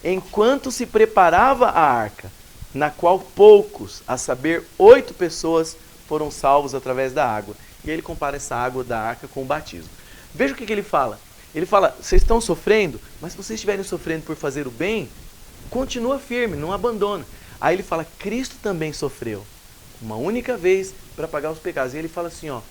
enquanto se preparava a arca, na qual poucos, a saber, 8 pessoas, foram salvos através da água. E ele compara essa água da arca com o batismo. Veja o que ele fala. Ele fala, vocês estão sofrendo, mas se vocês estiverem sofrendo por fazer o bem, continua firme, não abandona. Aí ele fala, Cristo também sofreu uma única vez para pagar os pecados. E ele fala assim, ó,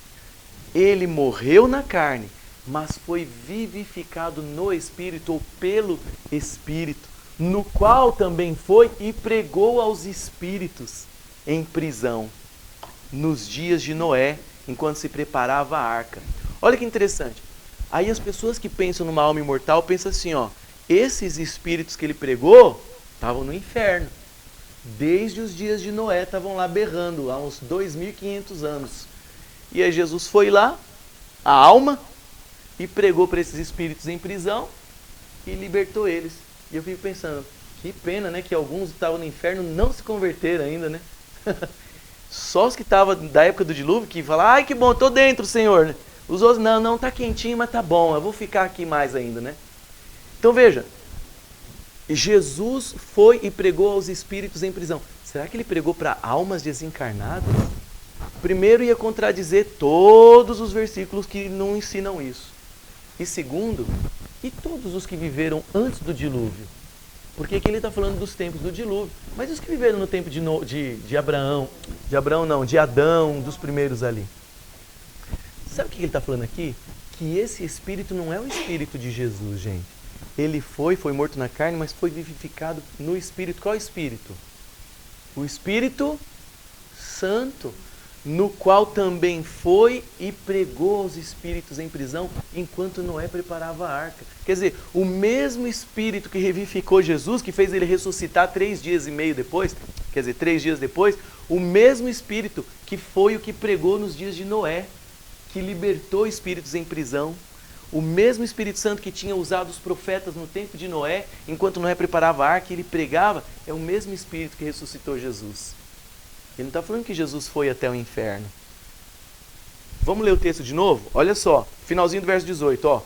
ele morreu na carne, mas foi vivificado no Espírito, ou pelo Espírito, no qual também foi e pregou aos espíritos em prisão, nos dias de Noé, enquanto se preparava a arca. Olha que interessante. Aí as pessoas que pensam numa alma imortal pensam assim, ó, esses espíritos que ele pregou estavam no inferno. Desde os dias de Noé estavam lá berrando, há uns 2.500 anos. E aí Jesus foi lá, a alma, e pregou para esses espíritos em prisão e libertou eles. E eu fico pensando, que pena, né, que alguns estavam no inferno não se converteram ainda, né? Só os que estavam da época do dilúvio que falaram, ai que bom, estou dentro, Senhor. Os outros, não, tá quentinho, mas tá bom, eu vou ficar aqui mais ainda, né? Então veja, Jesus foi e pregou aos espíritos em prisão. Será que ele pregou para almas desencarnadas? Primeiro, ia contradizer todos os versículos que não ensinam isso. E segundo, e todos os que viveram antes do dilúvio? Porque aqui ele está falando dos tempos do dilúvio. Mas os que viveram no tempo de Abraão, de Adão, dos primeiros ali? Sabe o que ele está falando aqui? Que esse espírito não é o espírito de Jesus, gente. Ele foi morto na carne, mas foi vivificado no Espírito. Qual Espírito? O Espírito Santo, no qual também foi e pregou aos espíritos em prisão, enquanto Noé preparava a arca. Quer dizer, o mesmo Espírito que revificou Jesus, que fez ele ressuscitar 3 dias e meio depois, quer dizer, 3 dias depois, o mesmo Espírito que foi o que pregou nos dias de Noé, que libertou espíritos em prisão, o mesmo Espírito Santo que tinha usado os profetas no tempo de Noé, enquanto Noé preparava a arca, ele pregava, é o mesmo Espírito que ressuscitou Jesus. Ele não está falando que Jesus foi até o inferno. Vamos ler o texto de novo? Olha só, finalzinho do verso 18, ó.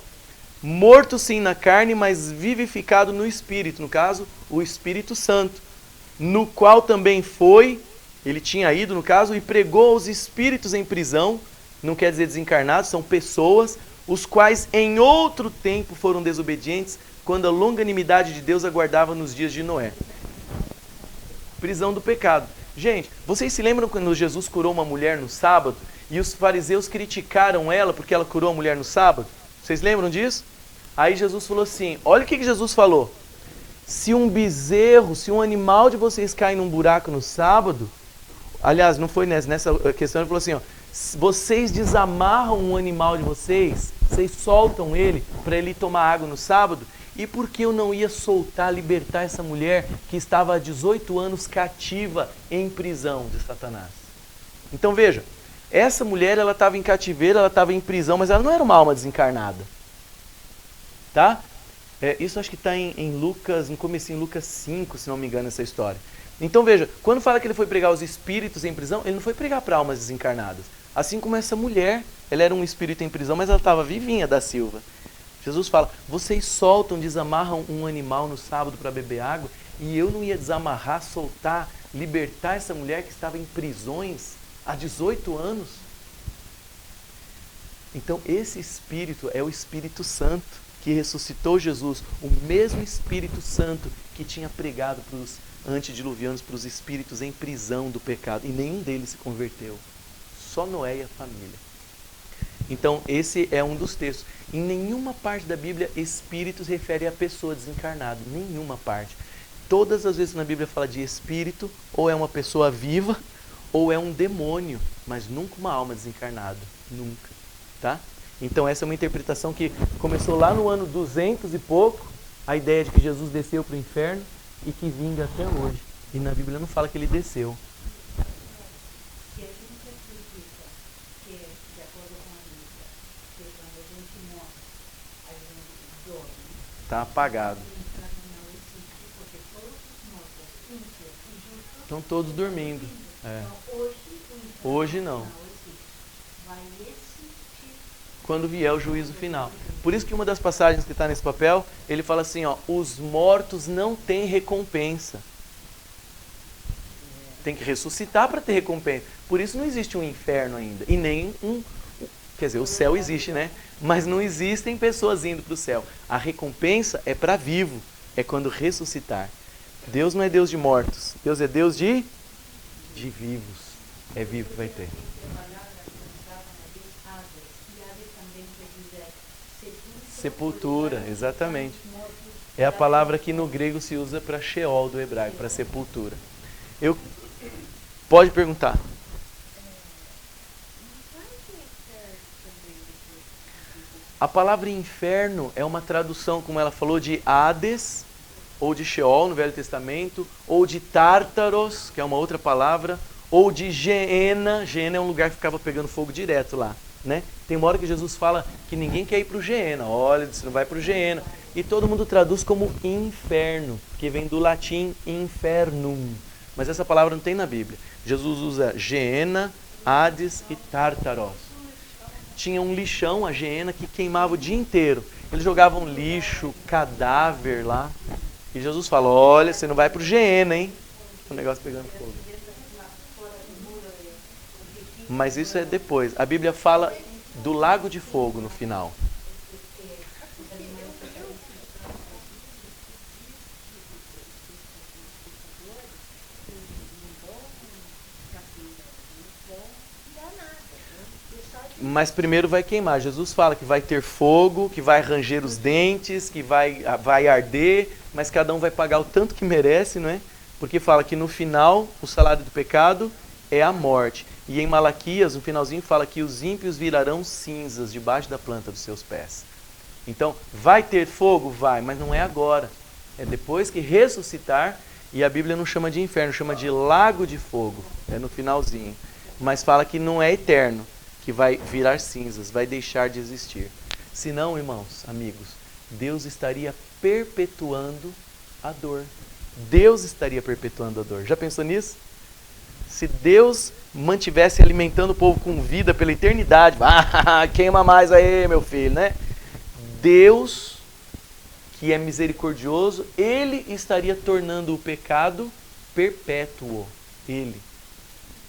Morto sim na carne, mas vivificado no Espírito, no caso, o Espírito Santo, no qual também foi, ele tinha ido, no caso, e pregou aos espíritos em prisão, não quer dizer desencarnados, são pessoas, os quais em outro tempo foram desobedientes, quando a longanimidade de Deus aguardava nos dias de Noé. Prisão do pecado. Gente, vocês se lembram quando Jesus curou uma mulher no sábado e os fariseus criticaram ela porque ela curou a mulher no sábado? Vocês lembram disso? Aí Jesus falou assim, olha o que Jesus falou. Se um bezerro, se um animal de vocês cai num buraco no sábado, aliás, não foi nessa questão, ele falou assim, ó, vocês desamarram um animal de vocês, vocês soltam ele para ele tomar água no sábado, e por que eu não ia soltar, libertar essa mulher que estava há 18 anos cativa em prisão de Satanás? Então veja, essa mulher ela estava em cativeiro, ela estava em prisão, mas ela não era uma alma desencarnada. tá? Isso acho que está em Lucas, no comecinho, Lucas 5, se não me engano, essa história. Então veja, quando fala que ele foi pregar os espíritos em prisão, ele não foi pregar para almas desencarnadas. Assim como essa mulher, ela era um espírito em prisão, mas ela estava vivinha da Silva. Jesus fala, vocês soltam, desamarram um animal no sábado para beber água, e eu não ia desamarrar, soltar, libertar essa mulher que estava em prisões há 18 anos? Então esse Espírito é o Espírito Santo que ressuscitou Jesus, o mesmo Espírito Santo que tinha pregado para os antediluvianos, para os espíritos em prisão do pecado, e nenhum deles se converteu, só Noé e a família. Então esse é um dos textos. Em nenhuma parte da Bíblia espírito se refere a pessoa desencarnada, nenhuma parte. Todas as vezes na Bíblia fala de espírito, ou é uma pessoa viva, ou é um demônio, mas nunca uma alma desencarnada, nunca, tá? Então essa é uma interpretação que começou lá no ano 200 e pouco, a ideia de que Jesus desceu para o inferno e que vinga até hoje. E na Bíblia não fala que ele desceu. Se a gente acredita que, de acordo com a Bíblia, que quando a gente morre, a gente dorme. Está apagado. Não existe, porque todos os mortos, ímpios e justos, Estão todos dormindo. Então, hoje, o inferno Hoje não. existe. Vai existir. Quando vier o juízo final. Por isso que uma das passagens que está nesse papel, ele fala assim, ó, os mortos não têm recompensa. Tem que ressuscitar para ter recompensa. Por isso não existe um inferno ainda. E nem quer dizer, o céu existe, né? Mas não existem pessoas indo para o céu. A recompensa é para vivo. É quando ressuscitar. Deus não é Deus de mortos. Deus é Deus de vivos. É vivo que vai ter. Sepultura, exatamente. É a palavra que no grego se usa para Sheol do hebraico, para sepultura. Pode perguntar. A palavra inferno é uma tradução, como ela falou, de Hades, ou de Sheol no Velho Testamento, ou de Tártaros, que é uma outra palavra, ou de Geena. Geena é um lugar que ficava pegando fogo direto lá, né? Tem uma hora que Jesus fala que ninguém quer ir para o Geena. Olha, você não vai para o Geena. E todo mundo traduz como inferno, que vem do latim infernum. Mas essa palavra não tem na Bíblia. Jesus usa Geena, Hades e Tártaros. Tinha um lixão, a Geena, que queimava o dia inteiro. Eles jogavam lixo, cadáver lá. E Jesus fala, olha, você não vai para o Geena, hein? O negócio pegando fogo. Mas isso é depois. A Bíblia fala do lago de fogo no final. Mas primeiro vai queimar. Jesus fala que vai ter fogo, que vai ranger os dentes, que vai arder, mas cada um vai pagar o tanto que merece, não é? Porque fala que no final o salário do pecado é a morte. E em Malaquias, no finalzinho, fala que os ímpios virarão cinzas debaixo da planta dos seus pés. Então, vai ter fogo? Vai, mas não é agora. É depois que ressuscitar, e a Bíblia não chama de inferno, chama de lago de fogo. É no finalzinho. Mas fala que não é eterno, que vai virar cinzas, vai deixar de existir. Senão, irmãos, amigos, Deus estaria perpetuando a dor. Deus estaria perpetuando a dor. Já pensou nisso? Se Deus mantivesse alimentando o povo com vida pela eternidade, queima mais aí, meu filho, né? Deus, que é misericordioso, Ele estaria tornando o pecado perpétuo. Ele.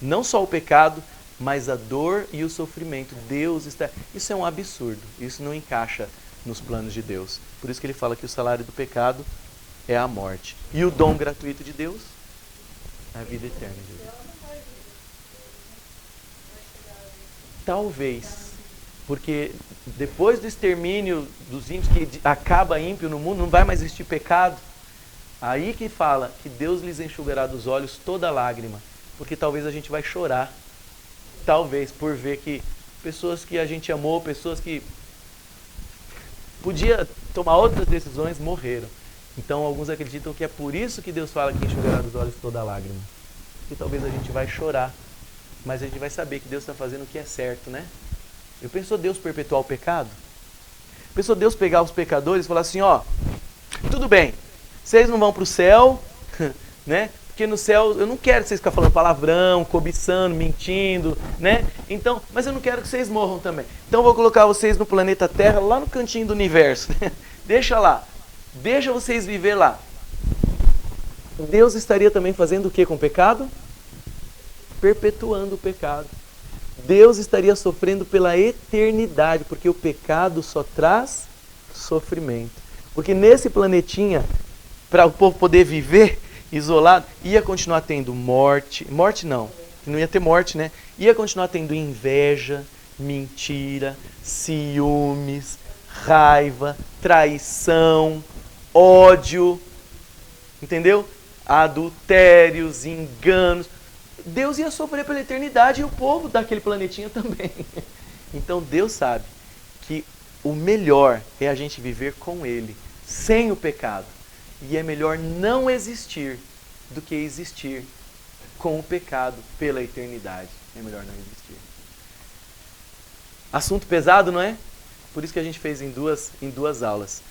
Não só o pecado, mas a dor e o sofrimento. Deus está... Isso é um absurdo. Isso não encaixa nos planos de Deus. Por isso que Ele fala que o salário do pecado é a morte. E o dom gratuito de Deus é a vida eterna de Deus. Talvez, porque depois do extermínio dos ímpios, que acaba ímpio no mundo, não vai mais existir pecado. Aí que fala que Deus lhes enxugará dos olhos toda lágrima, porque talvez a gente vai chorar, talvez, por ver que pessoas que a gente amou, pessoas que podia tomar outras decisões, morreram. Então alguns acreditam que é por isso que Deus fala que enxugará dos olhos toda lágrima, que talvez a gente vai chorar. Mas a gente vai saber que Deus está fazendo o que é certo, né? Eu pensou Deus perpetuar o pecado? Pensou Deus pegar os pecadores e falar assim, ó, tudo bem, vocês não vão para o céu, né? Porque no céu eu não quero que vocês fiquem falando palavrão, cobiçando, mentindo, né? Então, mas eu não quero que vocês morram também. Então eu vou colocar vocês no planeta Terra, lá no cantinho do universo. Deixa lá. Deixa vocês viver lá. Deus estaria também fazendo o que com o pecado? Perpetuando o pecado. Deus estaria sofrendo pela eternidade, porque o pecado só traz sofrimento. Porque nesse planetinha, para o povo poder viver isolado, ia continuar tendo morte não ia ter morte, né? Ia continuar tendo inveja, mentira, ciúmes, raiva, traição, ódio, entendeu? Adultérios, enganos. Deus ia sofrer pela eternidade e o povo daquele planetinha também. Então Deus sabe que o melhor é a gente viver com Ele, sem o pecado. E é melhor não existir do que existir com o pecado pela eternidade. É melhor não existir. Assunto pesado, não é? Por isso que a gente fez em duas aulas.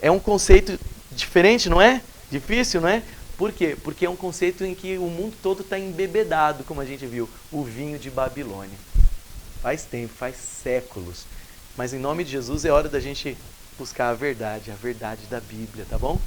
É um conceito diferente, não é? Difícil, não é? Por quê? Porque é um conceito em que o mundo todo está embebedado, como a gente viu, o vinho de Babilônia. Faz tempo, faz séculos. Mas em nome de Jesus é hora da gente buscar a verdade da Bíblia, tá bom?